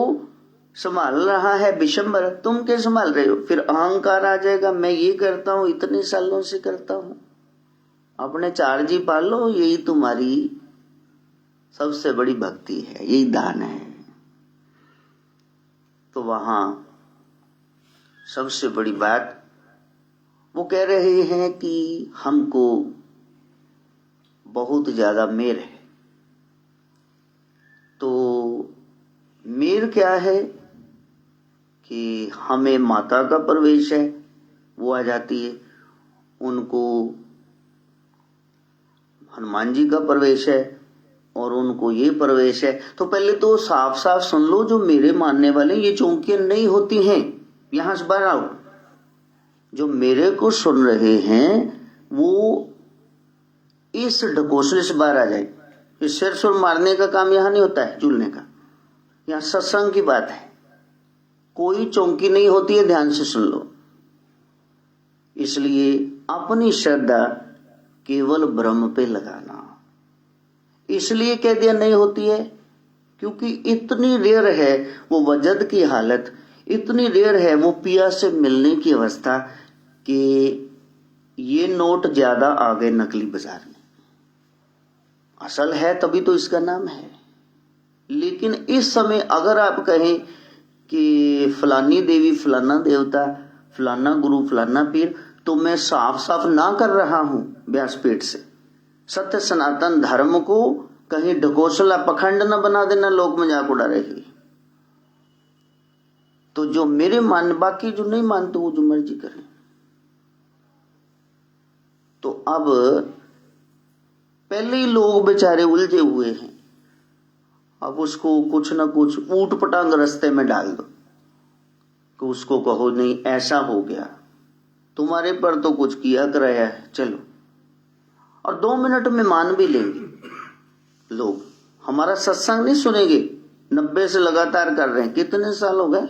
संभाल रहा है विशंबर, तुम क्या संभाल रहे हो। फिर अहंकार आ जाएगा, मैं ये करता हूं, इतने सालों से करता हूं। अपने 4 जी पालो, यही तुम्हारी सबसे बड़ी भक्ति है, यही दान है। तो वहां सबसे बड़ी बात वो कह रहे हैं कि हमको बहुत ज्यादा मेर है। तो मेर क्या है कि हमें माता का प्रवेश है, वो आ जाती है, उनको हनुमान जी का प्रवेश है और उनको ये प्रवेश है। तो पहले तो साफ साफ सुन लो, जो मेरे मानने वाले, ये चौंकियां नहीं होती हैं, यहां से बाहर आओ। जो मेरे को सुन रहे हैं वो इस ढकोसले से बाहर आ जाए। इस सिर सुर मारने का काम यहां नहीं होता है, झूलने का, यहां सत्संग की बात है। कोई चौंकी नहीं होती है, ध्यान से सुन लो। इसलिए अपनी श्रद्धा केवल ब्रह्म पे लगाना। इसलिए कह दिया नहीं होती है क्योंकि इतनी रेयर है वो वजद की हालत, इतनी रेयर है वो पिया से मिलने की अवस्था कि ये नोट ज्यादा आ गए नकली बाजार में। असल है तभी तो इसका नाम है। लेकिन इस समय अगर आप कहें कि फलानी देवी, फलाना देवता, फलाना गुरु, फलाना पीर, तो मैं साफ साफ ना कर रहा हूं व्यासपीठ से। सत्य सनातन धर्म को कहीं ढकोसला पखंड न बना देना, लोग मजाक उड़ा रहे। तो जो मेरे मान, बाकी जो नहीं मानते वो जो मर्जी करें। तो अब पहले ही लोग बेचारे उलझे हुए हैं, अब उसको कुछ ना कुछ ऊट पटांग रास्ते में डाल दो कि उसको कहो नहीं ऐसा हो गया, तुम्हारे पर तो कुछ किया कराया है, चलो। और 2 मिनट में मान भी लेंगे लोग, हमारा सत्संग नहीं सुनेंगे। 90 से लगातार कर रहे हैं, कितने साल हो गए,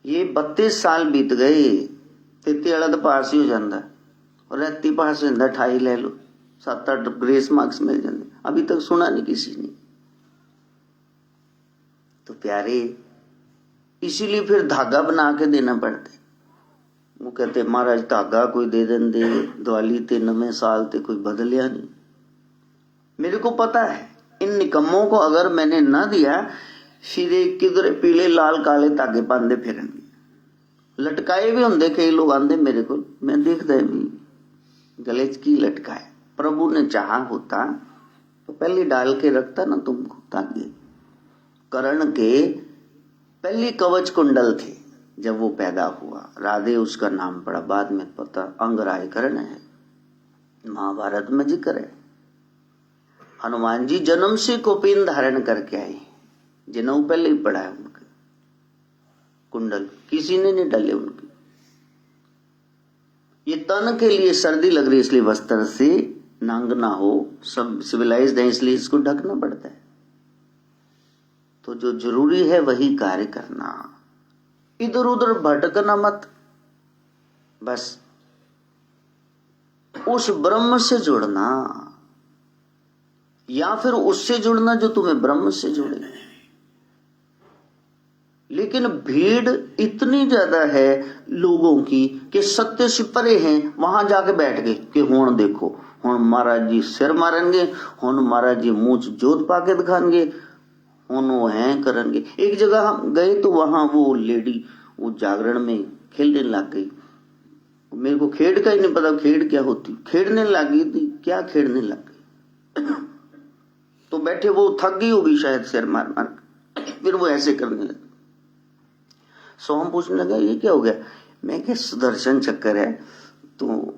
ये 32 साल बीत गए। 33 वाला तो पास ही हो जाता, और 30 पास हो जाता, 28 ले लो, 7-8 ग्रेस मार्क्स मिल जाते, अभी तक सुना नहीं किसी ने। तो प्यारे, इसीलिए फिर धागा बना के देना पड़ता है। वो कहते महाराज धागा कोई दे देंदे, दिवाली ते नवे साल ते कोई बदलिया नहीं। मेरे को पता है इन निकम्मों को अगर मैंने ना दिया, फिर किधर पीले लाल काले धागे बांधे फिरेंगे। लटकाए भी होंगे, कई लोग आंदे मेरे को, मैं देखता भी गले च की लटकाए। प्रभु ने चाहा होता तो पहले डाल के रखता ना तुमको, ताकि कर्ण के पहली कवच कुंडल थे जब वो पैदा हुआ, राधे उसका नाम पड़ा, बाद में पता अंगराय कर्ण है, महाभारत में जिक्र है। हनुमान जी जन्म से कौपीन धारण करके आए, जिन्हों पहले ही पढ़ा है उनके कुंडल, किसी ने नहीं डाले उनके। ये तन के लिए सर्दी लग रही इसलिए वस्त्र से नंग ना हो, सब सिविलाइज्ड है इसलिए इसको ढकना पड़ता है। तो जो जरूरी है वही कार्य करना, इधर उधर भटकना मत, बस उस ब्रह्म से जुड़ना या फिर उससे जुड़ना जो तुम्हें ब्रह्म से जोड़े। लेकिन भीड़ इतनी ज्यादा है लोगों की कि सत्य से परे हैं, वहां जाके बैठ गए कि हुण देखो, हुण महाराज जी सिर मारेंगे, हुण महाराज जी मुंह जोत पाके दिखाएंगे, हुण वो हैं करेंगे। एक जगह हम गए तो वहां वो लेडी वो जागरण में खेलने लग गई, मेरे को खेड़ का ही नहीं पता खेड़ क्या होती, खेड़ने लगी थी, क्या खेड़ने लग गई तो बैठे वो थक गई होगी शायद सिर मार मार, फिर वो ऐसे करने लगे। सो हम पूछने लगे ये क्या हो गया, मैं क्या सुदर्शन चक्कर है, तो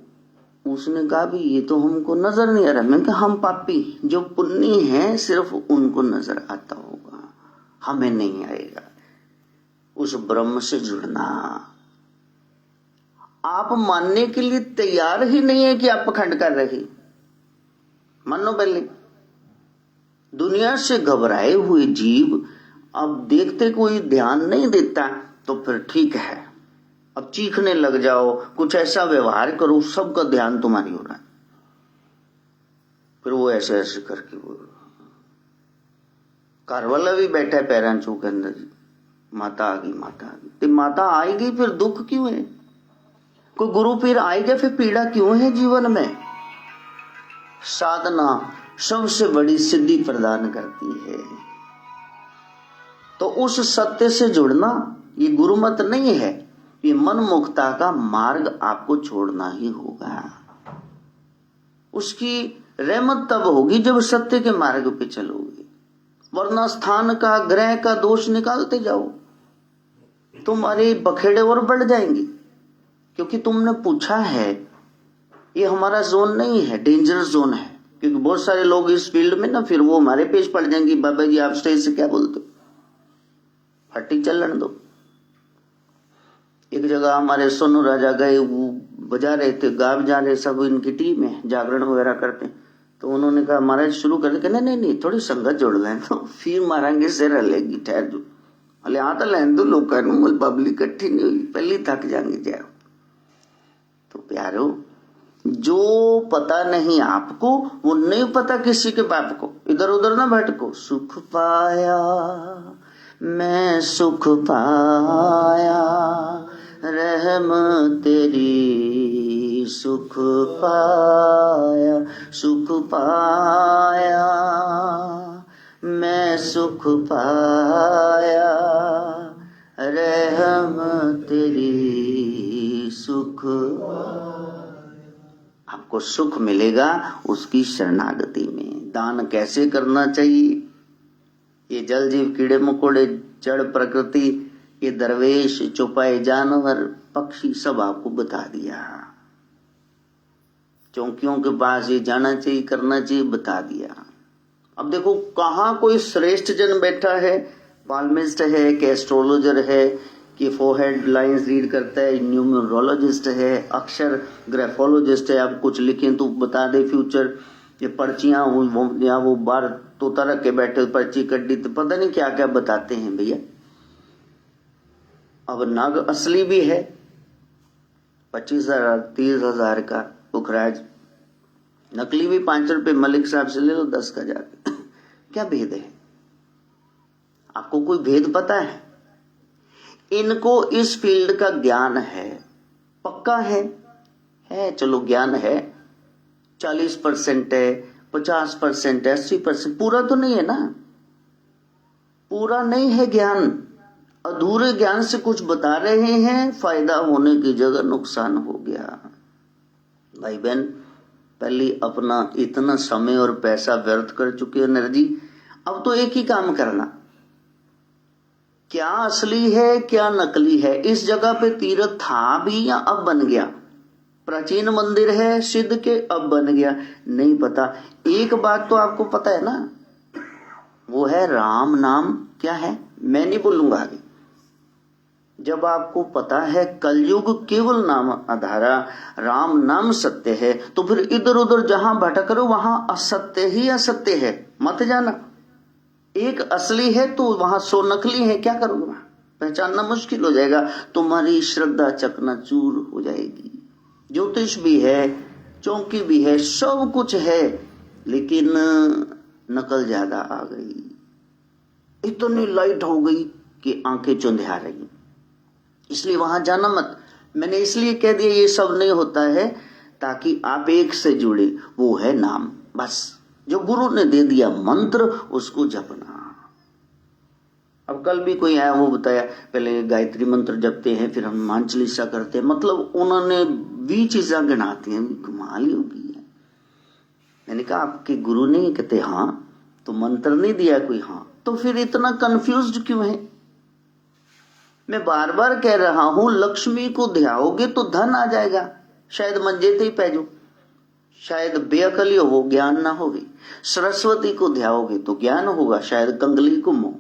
उसने कहा भी ये तो हमको नजर नहीं आ रहा। मैं कहा हम पापी जो पुण्य है सिर्फ उनको नजर आता होगा, हमें नहीं आएगा। उस ब्रह्म से जुड़ना, आप मानने के लिए तैयार ही नहीं है कि आप पखंड कर रहे, मानो पहले। दुनिया से घबराए हुए जीव अब देखते कोई ध्यान नहीं देता तो फिर ठीक है, अब चीखने लग जाओ, कुछ ऐसा व्यवहार करो, सबका ध्यान तुम्हारी हो रहा है, फिर वो ऐसे ऐसे करके बोल। कार वाला भी बैठा है पैरांचों के अंदर, माता आ गई, माता आ गई, तो माता आएगी फिर दुख क्यों है, कोई गुरु पीर आएगा फिर पीड़ा क्यों है जीवन में। साधना सबसे बड़ी सिद्धि प्रदान करती है, तो उस सत्य से जुड़ना ये गुरुमत नहीं है, ये मन मुक्ता का मार्ग आपको छोड़ना ही होगा। उसकी रहमत तब होगी जब सत्य के मार्ग पे चलोगे, वरना स्थान का ग्रह का दोष निकालते जाओ, तुम्हारे बखेड़े और बढ़ जाएंगे। क्योंकि तुमने पूछा है, ये हमारा जोन नहीं है, डेंजरस जोन है। क्योंकि बहुत सारे लोग इस फील्ड में ना फिर वो हमारे पेज पड़ जाएंगे, बाबा जी आप स्टेज से क्या बोलते हो, फटी चलन दो। एक जगह हमारे सोनू राजा गए, वो बजा रहे थे, गा बजा रहे, सब इनकी टीम है, जागरण वगैरह करते हैं, तो उन्होंने कहा महाराज शुरू कर दे, नहीं नहीं थोड़ी संगत जोड़ लें तो फिर मारेंगे सिर हलेगी, ठहर जो अले आ तो लैन दो लोग, पब्लिक इकट्ठी नहीं हुई, पहले थक जाएंगे जाओ। तो प्यारो, जो पता नहीं आपको वो नहीं पता किसी के बाप को, इधर उधर ना भटको। सुख पाया मैं सुख पाया, रहम तेरी सुख पाया, सुख पाया मैं सुख पाया, रहम तेरी सुख। आपको सुख मिलेगा उसकी शरणागति में। दान कैसे करना चाहिए, ये जल जीव कीड़े मकोड़े जड़ प्रकृति, ये दरवेश चौपाए जानवर पक्षी सब आपको बता दिया। चौकियों के पास ये जाना चाहिए करना चाहिए बता दिया। अब देखो कहाँ कोई श्रेष्ठ जन बैठा है, पाल्मिस्ट है कि एस्ट्रोलॉजर है कि फोरहेड लाइंस रीड करता है, न्यूमरोलॉजिस्ट है, अक्षर ग्राफोलॉजिस्ट है, आप कुछ लिखें तो बता दे फ्यूचर। ये पर्चियां यहाँ वो बार तोता रख के बैठे पर्ची कड्डी तो पता नहीं क्या क्या बताते हैं भैया। अब नाग असली भी है 25,000 30,000 का पुखराज, नकली भी 5 रुपए मलिक साहब से ले लो 10 का जाके क्या भेद है, आपको कोई भेद पता है? इनको इस फील्ड का ज्ञान है, पक्का है चलो ज्ञान है 40% है 50% है 80%, पूरा तो नहीं है ना, पूरा नहीं है ज्ञान। अधूरे ज्ञान से कुछ बता रहे हैं, फायदा होने की जगह नुकसान हो गया। भाई बहन, पहले अपना इतना समय और पैसा व्यर्थ कर चुके एनर्जी, अब तो एक ही काम करना, क्या असली है क्या नकली है। इस जगह पे तीर्थ था भी या अब बन गया, प्राचीन मंदिर है सिद्ध के अब बन गया, नहीं पता। एक बात तो आपको पता है ना, वो है राम नाम क्या है, मैं नहीं बोलूंगा आगे। जब आपको पता है कलयुग केवल नाम आधारा, राम नाम सत्य है, तो फिर इधर उधर जहां भटक रहे हो वहां असत्य ही असत्य है, मत जाना। एक असली है तो वहां 100 नकली है, क्या करोगे वहां, पहचानना मुश्किल हो जाएगा, तुम्हारी श्रद्धा चकनाचूर हो जाएगी। ज्योतिष भी है, चौकी भी है, सब कुछ है, लेकिन नकल ज्यादा आ गई, इतनी लाइट हो गई कि आंखें चुंधिया रही, इसलिए वहां जाना मत। मैंने इसलिए कह दिया ये सब नहीं होता है ताकि आप एक से जुड़े, वो है नाम, बस जो गुरु ने दे दिया मंत्र उसको जपना। अब कल भी कोई आया, वो बताया पहले गायत्री मंत्र जपते हैं, फिर हनुमान चालीसा करते हैं, मतलब उन्होंने 20 चीजें गिनाती हैं, कमाल ही होगी है। मैंने कहा आपके गुरु नहीं कहते हाँ, तो मंत्र नहीं दिया कोई, हाँ, तो फिर इतना कंफ्यूज्ड क्यों है। मैं बार बार कह रहा हूं, लक्ष्मी को ध्याओगे तो धन आ जाएगा, शायद मंजे ते ही पैजो, शायद बेअकली हो, ज्ञान ना होगी। सरस्वती को ध्याओगे तो ज्ञान होगा, शायद कंगली घूमो।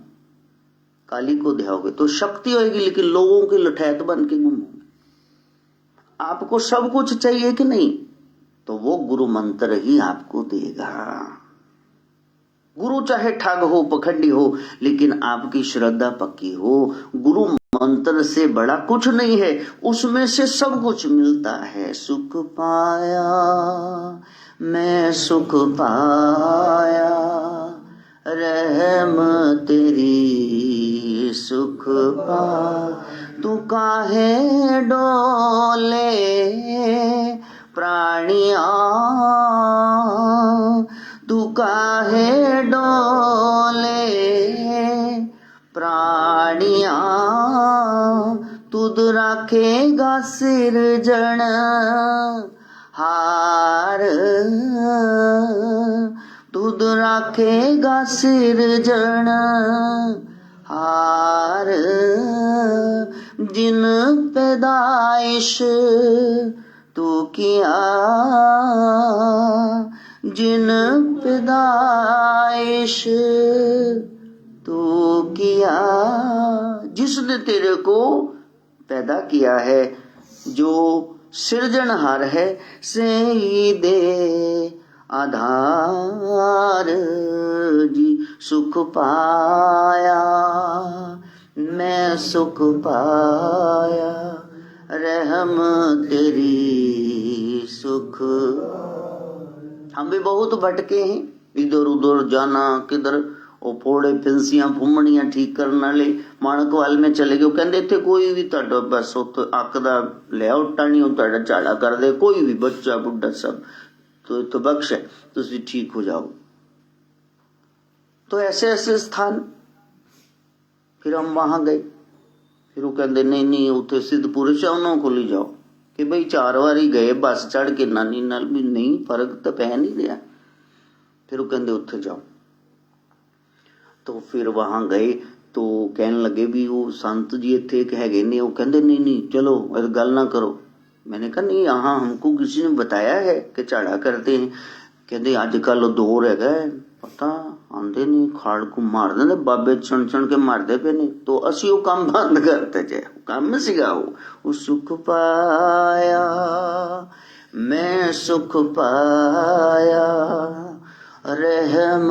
काली को ध्याओगे तो शक्ति होगी, लेकिन लोगों की लठैत बन के घूमोगे। आपको सब कुछ चाहिए कि नहीं, तो वो गुरु मंत्र ही आपको देगा। गुरु चाहे ठग हो पखंडी हो, लेकिन आपकी श्रद्धा पक्की हो। गुरु मंत्र से बड़ा कुछ नहीं है, उसमें से सब कुछ मिलता है। सुख पाया मैं सुख पाया, रहम तेरी सुख पा, तू काहे डोले प्राणिया, तू काहे डोले प्राणिया, तुद राखेगा सिरजन हार, तुद राखेगा सिरजन हार, जिन पैदाइश तू किया, जिन पैदाइश तू किया, जिसने तेरे को पैदा किया है, जो सृजनहार है, से ही दे आधार जी। सुख पाया मैं सुख पाया, रहम तेरी सुख। हम भी बहुत भटके हैं, इधर उधर जाना, किधर ਉਹ फोड़े फिंसियां फुमणियां ठीक करने वाले माणकवाल में चले गए, कहते थे कोई भी ਤੁਹਾਡਾ बस ਉੱਥੇ ਅੱਕ ਦਾ ਲਿਆਓ ਟਾਣੀ ਉਹ ਤੁਹਾਡਾ ਝਾੜਾ कर दे, कोई भी बच्चा बुढ़ा सब तो बख्श है, तुम ठीक हो जाओ। तो ऐसे ऐसे स्थान, फिर हम वहां गए, फिर वो कहते नहीं नहीं उत्थे सिद्ध पुरुष है, उन्होंने को ले जाओ कि भाई 4 बार ही गए बस चढ़ के नानी नाल भी नहीं, फर्क तो पै नहीं रहा। फिर वो कहते उत्थे जाओ, तो फिर वहां गए तो कहने लगे भी वो संत जी इत्थे एक हैगे ने, वो कहते नहीं नहीं चलो गल ना करो। मैंने कहा नहीं, यहाँ हमको किसी ने बताया है कि झाड़ा करते हैं। कहते अजकल दौर है पता, आंदे ने खाड़ को मार देंगे, बाबे छण छण के मारते पे ने, तो असी वो काम बंद करते जे, काम सीगा वो सुख पाया मैं सुख पाया, रहम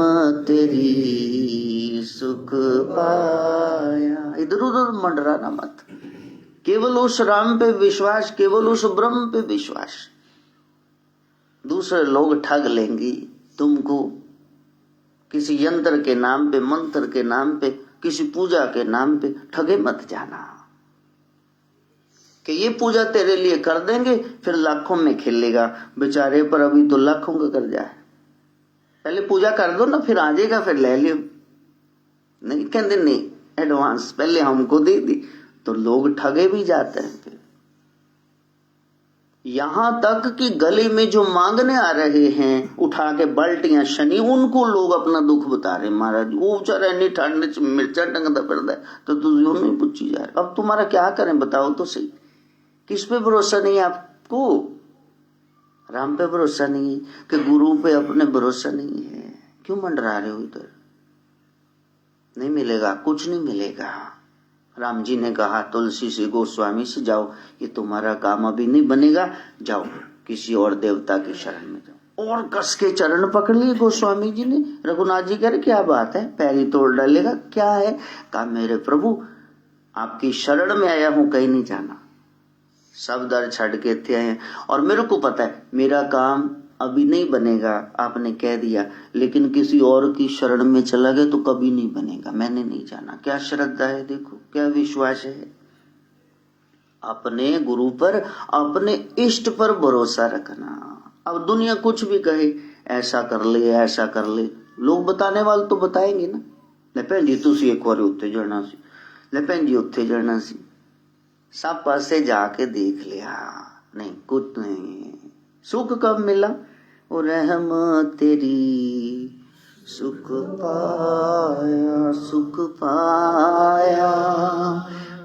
तेरी सुख पाया। इधर उधर मंडराना मत, केवल उस राम पे विश्वास, केवल उस ब्रह्म पे विश्वास। दूसरे लोग ठग लेंगे तुमको, किसी यंत्र के नाम पे, मंत्र के नाम पे, किसी पूजा के नाम पे ठगे मत जाना कि ये पूजा तेरे लिए कर देंगे, फिर लाखों में खेलेगा बेचारे पर, अभी तो लाखों का कर्जा है, पहले पूजा कर दो ना, फिर आ जाएगा, फिर ले लियो। नहीं कहते नहीं, एडवांस पहले हमको दे दी, तो लोग ठगे भी जाते हैं। फिर यहां तक कि गले में जो मांगने आ रहे हैं उठा के बाल्टियां शनि, उनको लोग अपना दुख बता रहे, महाराज वो बेचारा नहीं ठंड च मिर्चा टंगता फिरदा तो तुझे नहीं पूछी जा रही। अब तुम्हारा क्या करें बताओ तो सही। किस पे भरोसा नहीं है आपको? राम पे भरोसा नहीं है कि गुरु पे अपने भरोसा नहीं है? क्यों मंडरा रहे हो इधर? नहीं मिलेगा, कुछ नहीं मिलेगा। राम जी ने कहा तुलसी से गोस्वामी से, जाओ ये तुम्हारा काम अभी नहीं बनेगा, जाओ किसी और देवता की शरण में जाओ। और कस के चरण पकड़ लिए गोस्वामी जी ने। रघुनाथ जी कह रहे क्या बात है, पैरी तोड़ डालेगा क्या है? कहा मेरे प्रभु आपकी शरण में आया हूं, कहीं नहीं जाना, सब दर छड़ के थे आए, और मेरे को पता है मेरा काम अभी नहीं बनेगा, आपने कह दिया, लेकिन किसी और की शरण में चला गया तो कभी नहीं बनेगा, मैंने नहीं जाना। क्या श्रद्धा है, देखो क्या विश्वास है। अपने गुरु पर, अपने इष्ट पर भरोसा रखना। अब दुनिया कुछ भी कहे, ऐसा कर ले ऐसा कर ले, लोग बताने वाले तो बताएंगे ना। ले भैन जी तुसी एक बार उत्थे जाना सी, ले भैन जी उत्थे जाना सी, सब पासे जाके देख लिया, नहीं कुछ नहीं। सुख कब मिला? ओ रहमत तेरी, सुख पाया सुख पाया,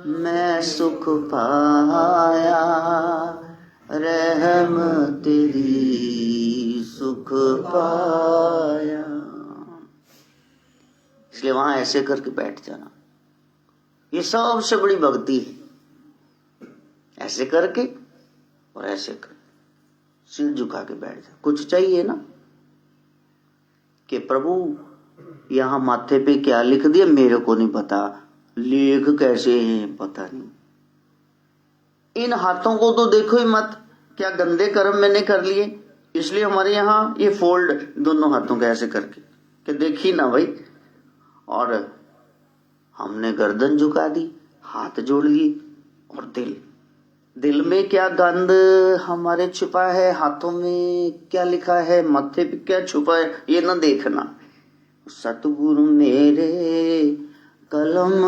मैं सुख पाया, रहमत तेरी सुख पाया। इसलिए वहां ऐसे करके बैठ जाना, ये सबसे बड़ी भक्ति है। ऐसे करके और ऐसे कर सिर झुका के बैठ जा। कुछ चाहिए ना कि प्रभु यहां माथे पे क्या लिख दिया मेरे को नहीं पता, लेख कैसे हैं पता नहीं। इन हाथों को तो देखो ही मत, क्या गंदे कर्म मैंने कर लिए, इसलिए हमारे यहाँ ये फोल्ड दोनों हाथों के ऐसे करके कि देखी ना भाई। और हमने गर्दन झुका दी, हाथ जोड़ लिए, और दिल में क्या गंद हमारे छुपा है, हाथों में क्या लिखा है, माथे पे क्या छुपा है, ये ना देखना। सतगुरु मेरे कलम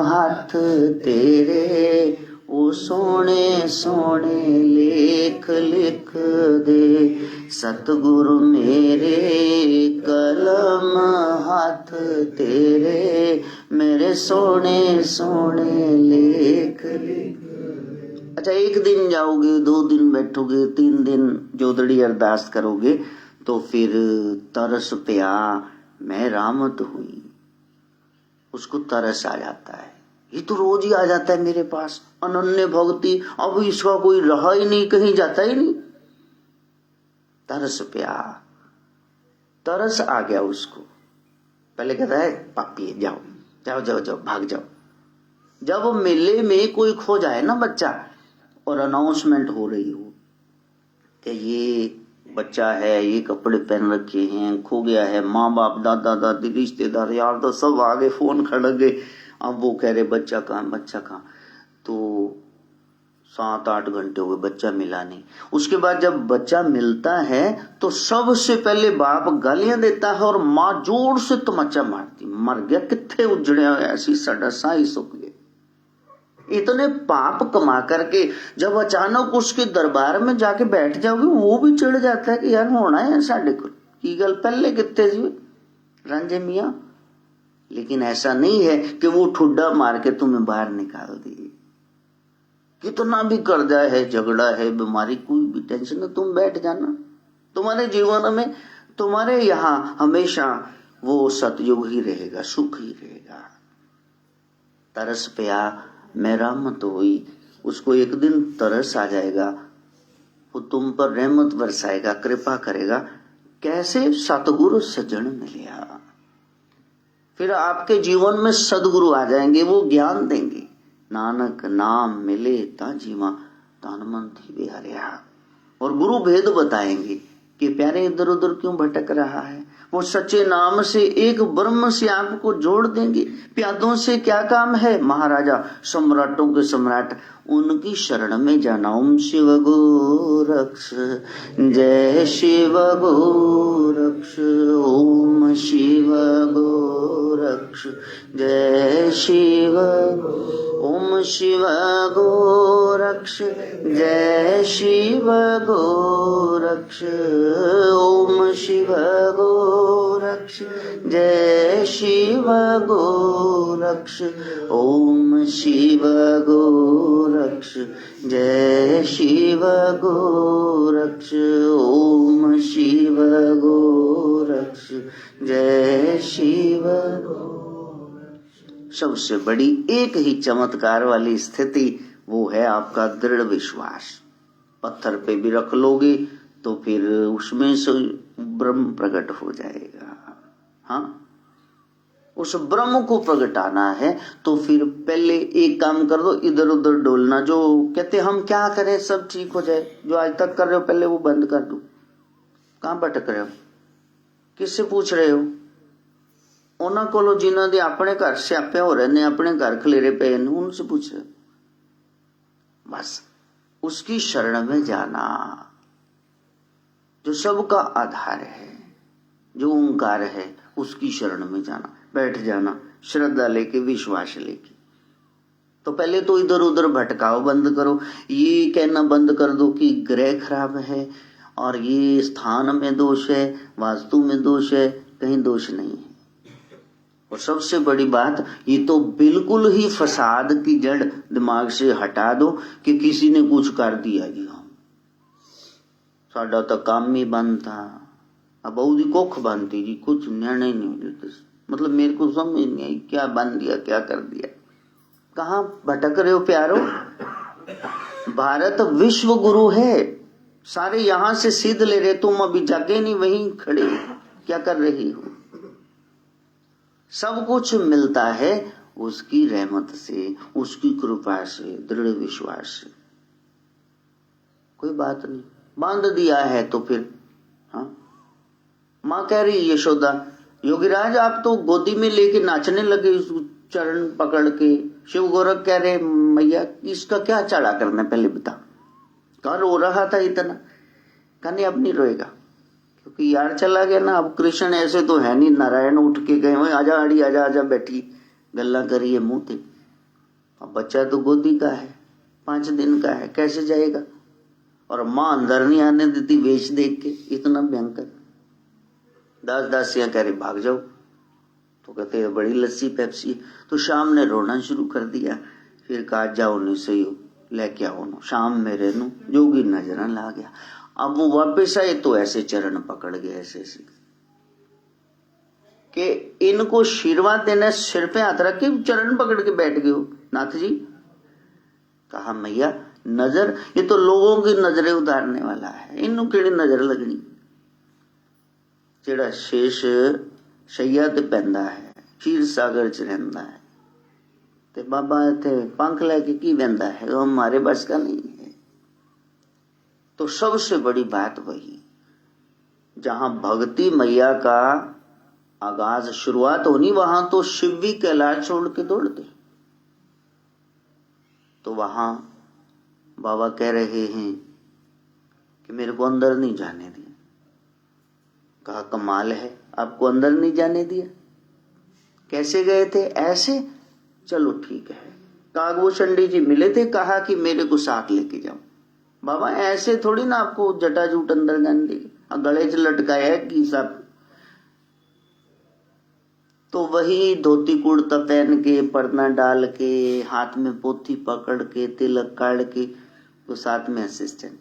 हाथ तेरे, ओ सोने सोने लेख लिख दे। सतगुरु मेरे कलम हाथ तेरे, मेरे सोने सोने लेख लिख। अच्छा एक दिन जाओगे, 2 दिन बैठोगे, 3 दिन जोदड़ी अरदास करोगे तो फिर तरस प्या मैं रामत हुई, उसको तरस आ जाता है। ये तो रोज ही आ जाता है मेरे पास, अनन्य भक्ति, अब इसका कोई रहा ही नहीं, कहीं जाता ही नहीं। तरस प्या, तरस आ गया उसको। पहले कहता है पापी जाओ जाओ जाओ जाओ भाग जाओ। जब मेले में कोई खो जाए ना बच्चा, और अनाउंसमेंट हो रही हो कि ये बच्चा है, ये कपड़े पहन रखे हैं, खो गया है, माँ बाप दादा दादी रिश्तेदार यार तो सब आगे फोन खड़क गए। अब वो कह रहे बच्चा कहाँ बच्चा कहाँ, तो 7-8 घंटे हो गए बच्चा मिला नहीं। उसके बाद जब बच्चा मिलता है तो सबसे पहले बाप गालियां देता है और माँ जोर से तमाचा मारती, मर गया कितने उजड़िया, ऐसी सड़ा सा ही सुख गया। इतने पाप कमा करके जब अचानक उसके दरबार में जाके बैठ जाओगे, वो भी चिढ़ जाता है कि यार होना है साढ़े को की गल पहले कितने जी रांझे मियां। लेकिन ऐसा नहीं है कि वो ठुड्डा मार के तुम्हें बाहर निकाल दिए। कितना भी कर्जा है, झगड़ा है, बीमारी, कोई भी टेंशन है, तुम बैठ जाना। तुम्हारे जीवन में, तुम्हारे यहाँ हमेशा वो सतयुग ही रहेगा, सुख ही रहेगा। तरस प्या मैं रहमत हुई, उसको एक दिन तरस आ जाएगा, वो तुम पर रहमत बरसाएगा, कृपा करेगा। कैसे? सतगुरु सज्जन मिलिया। फिर आपके जीवन में सदगुरु आ जाएंगे, वो ज्ञान देंगे। नानक नाम मिले ता जीवा, तन मन थी हरिया। और गुरु भेद बताएंगे कि प्यारे इधर उधर क्यों भटक रहा है, वो सच्चे नाम से एक ब्रह्म से आपको जोड़ देंगे। प्यादों से क्या काम है, महाराजा सम्राटों के सम्राट, उनकी शरण में जाना। ओम शिव गोरक्ष, जय शिव गोरक्ष, ओम शिव गोरक्ष। गोरक्ष जय शिव। ओम शिव गोरक्ष जय शिव गोरक्ष। ओम शिव गोरक्ष जय शिव गोरक्ष। ओम शिव गोरक्ष जय शिव गोरक्ष। ओम शिव गोरक्ष जय शिव गोरक्ष। सबसे बड़ी एक ही चमत्कार वाली स्थिति वो है आपका दृढ़ विश्वास। पत्थर पे भी रख लोगे तो फिर उसमें से ब्रह्म प्रकट हो जाएगा। हाँ, उस ब्रह्म को प्रगटाना है तो फिर पहले एक काम कर दो, इधर उधर डोलना। जो कहते हम क्या करें सब ठीक हो जाए, जो आज तक कर रहे हो पहले वो बंद कर दो। कहां भटक रहे हो, किससे पूछ रहे हो? उन्हों को जिन्हों दे अपने घर स्यापे हो रहे ने, अपने घर खलेरे पे ने, उनसे पूछ रहे हो। बस उसकी शरण में जाना जो सबका आधार है, जो ओंकार है, उसकी शरण में जाना, बैठ जाना श्रद्धा लेके, विश्वास लेके। तो पहले तो इधर उधर भटकाव बंद करो। ये कहना बंद कर दो कि ग्रह खराब है और ये स्थान में दोष है, वास्तु में दोष है। कहीं दोष नहीं है। और सबसे बड़ी बात, ये तो बिल्कुल ही फसाद की जड़ दिमाग से हटा दो कि किसी ने कुछ कर दिया जी, हम साडा तो काम ही बंद था, अब बहु कोख बनती जी, कुछ निर्णय नहीं लेते। मतलब मेरे को समझ नहीं आई क्या बन दिया, क्या कर दिया। कहां भटक रहे हो प्यारो? भारत विश्व गुरु है, सारे यहां से सिद्ध ले रहे, तुम अभी जाके नहीं वहीं खड़े क्या कर रही हो? सब कुछ मिलता है उसकी रहमत से, उसकी कृपा से, दृढ़ विश्वास से। कोई बात नहीं, बांध दिया है तो फिर। हाँ, माँ कह रही यशोदा, योगीराज आप तो गोदी में लेके नाचने लगे चरण पकड़ के। शिव गोरख कह रहे मैया इसका क्या चढ़ा करना पहले बता। कहा रो रहा था इतना। कहा नहीं अब नहीं रोएगा, क्योंकि यार चला गया ना। अब कृष्ण ऐसे तो है नहीं, नारायण उठ के गए हुए, आजा आड़ी आजा आजा, बैठी गल्ला करिए मुंह थे। अब बच्चा तो गोदी का है, 5 दिन का है, कैसे जाएगा? और माँ अंदर नहीं आने देती वेश देख के, इतना भयंकर। दासियां कह रही भाग जाओ, तो कहते बड़ी लस्सी पेप्सी। तो शाम ने रोना शुरू कर दिया। फिर कहा जाओ नहीं सही लेके आओ नो, शाम मेरे नो जोगी नजर ला गया। अब वो वापस आए तो ऐसे चरण पकड़ गए, ऐसे ऐसे कि इनको आशीर्वाद देने सिर पे हाथ रख के चरण पकड़ के बैठ गए हो नाथ जी। कहा मैया नजर, ये तो लोगों की नजरें उतारने वाला है, इनू केड़ी नजर लगनी। जेड़ा शेष शैया ते पैंदा है, क्षीर सागर च रहिंदा है, ते बाबा इत्थे पंख लेके की बहंदा है, वो हमारे बस का नहीं है। तो सबसे बड़ी बात वही, जहां भक्ति मैया का आगाज शुरुआत होनी, वहां तो शिव भी कैलाश छोड़ के दौड़ते। तो वहां बाबा कह रहे हैं कि मेरे को अंदर नहीं जाने दिया। कहा कमाल है, आपको अंदर नहीं जाने दिया? कैसे गए थे? ऐसे? चलो ठीक है। कागभूषण जी मिले थे, कहा कि मेरे को साथ लेके जाओ। बाबा ऐसे थोड़ी ना आपको जटाजूट अंदर जाने देंगे, गले च लटकाया है कि सब। तो वही धोती कुर्ता पहन के, पर्दा डाल के, हाथ में पोथी पकड़ के, तिलक काट के, तो साथ में असिस्टेंट।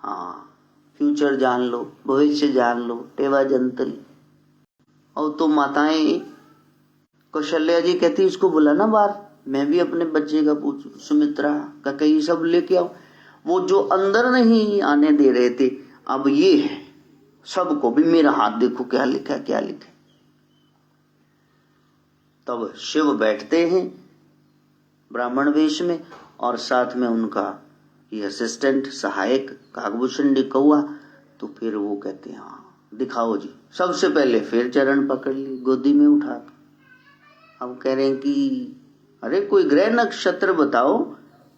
हाँ, फ्यूचर जान लो, भविष्य जान लो, टेवा जंतरी। और तो माताएं, कौशल्या जी कहती इसको बुलाना बाहर, मैं भी अपने बच्चे का पूछू। सुमित्रा का कहीं सब लेके आओ। वो जो अंदर नहीं आने दे रहे थे, अब ये है सबको भी, मेरा हाथ देखो क्या लिखा है, क्या लिखा है। तब शिव बैठते हैं ब्राह्मण वेश में, और साथ में उनका ये असिस्टेंट सहायक कागभूषण कौआ। तो फिर वो कहते हैं हाँ दिखाओ जी। सबसे पहले फिर चरण पकड़ ली, गोदी में उठा। अब कह रहे हैं कि अरे कोई ग्रह नक्षत्र बताओ।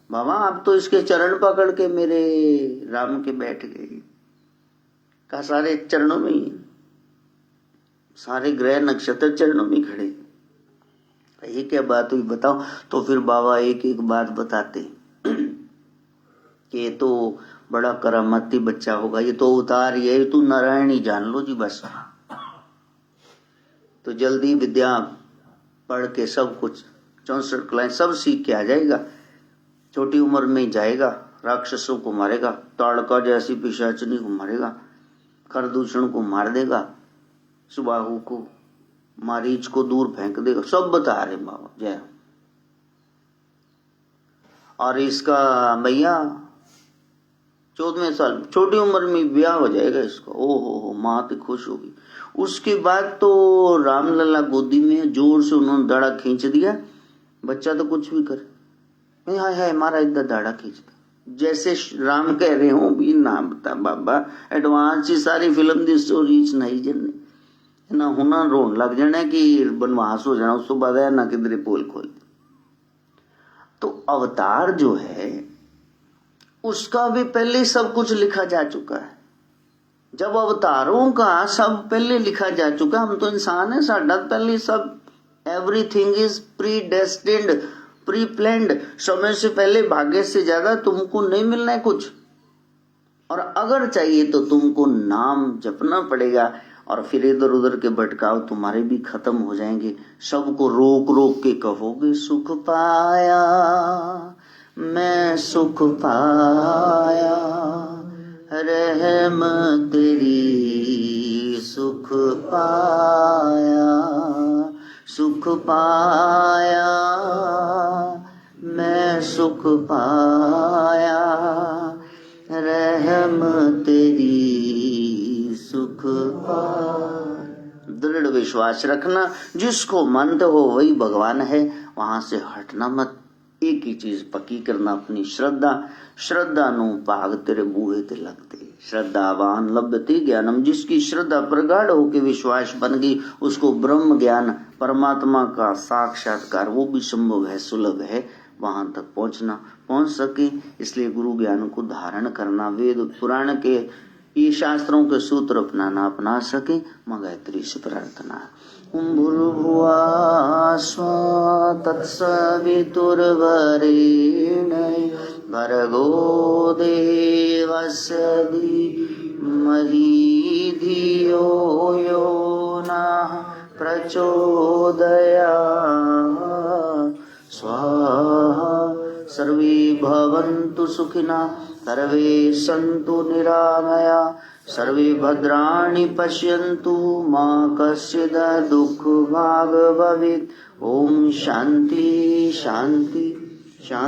बाबा आप तो इसके चरण पकड़ के मेरे राम के बैठ गए। कहा सारे चरणों में ही सारे ग्रह नक्षत्र चरणों में खड़े। ये क्या बात हुई बताओ। तो फिर बाबा एक एक बात बताते कि ये तो बड़ा करामती बच्चा होगा, ये तो उतार, ये तू नारायण ही जान लो जी बस। तो जल्दी विद्या पढ़ के सब कुछ 64 कलाएं सब सीख के आ जाएगा। छोटी उम्र में ही जाएगा, राक्षसों को मारेगा, ताड़का जैसी पिशाचनी को मारेगा, खरदूषण को मार देगा, सुबाहु को, मारीच को दूर फेंक देगा। सब बता रहे बाबा जय। और इसका भैया 14वें साल छोटी उम्र में ब्याह हो जाएगा इसका। ओहो माँ तो खुश होगी। उसके बाद तो रामलला गोदी में जोर से उन्होंने दाढ़ा खींच दिया। बच्चा तो कुछ भी करे, हाय हाय मारा इधर दाढ़ा खींचता, जैसे राम कह रहे हो भी ना बता बाबा। एडवांस ही सारी फिल्म दी स्टोरी नहीं जन्ने ना होना रोन लग जाना कि बनवास हो जाना, उसको बाद ना किधरे पोल खोल। तो अवतार जो है उसका भी पहले सब कुछ लिखा जा चुका है। जब अवतारों का सब पहले लिखा जा चुका, हम तो इंसान है, साडा पहले सब everything is pre destined, pre planned. समय से पहले, भाग्य से ज्यादा तुमको नहीं मिलना है कुछ। और अगर चाहिए तो तुमको नाम जपना पड़ेगा और फिर इधर उधर के भटकाव तुम्हारे भी खत्म हो जाएंगे। सबको रोक रोक के कहोगे सुख पाया मैं सुख पाया, रहम तेरी सुख पाया, सुख पाया मैं सुख पाया, रहम तेरी सुख पाया। दृढ़ विश्वास रखना, जिसको मानते हो वही भगवान है, वहां से हटना मत। एक ही चीज पक्की करना, अपनी श्रद्धा। श्रद्धा नु भाग तेरे बूहे ते लगते, श्रद्धावान लभते ज्ञानम। जिसकी श्रद्धा प्रगाढ़ होकर विश्वास बन गई, उसको ब्रह्म ज्ञान, परमात्मा का साक्षात्कार वो भी संभव है, सुलभ है। वहां तक पहुंच सके, इसलिए गुरु ज्ञान को धारण करना, वेद पुराण के ये शास्त्रों के सूत्र अपना सके। मां गायत्री से प्रार्थना है। भूर्भुवः स्वः तत्सवितुर्वरेण्यं भर्गो देवस्य धीमहि धियो यो नः प्रचोदयात्। स्वाहा। सर्वे भवन्तु सुखिनः, सर्वे सन्तु निरामया, सर्वे भद्राणि पश्यन्तु मा कश्चित् दुःखभाग् भवेत्। ओम शांति शांति शांति।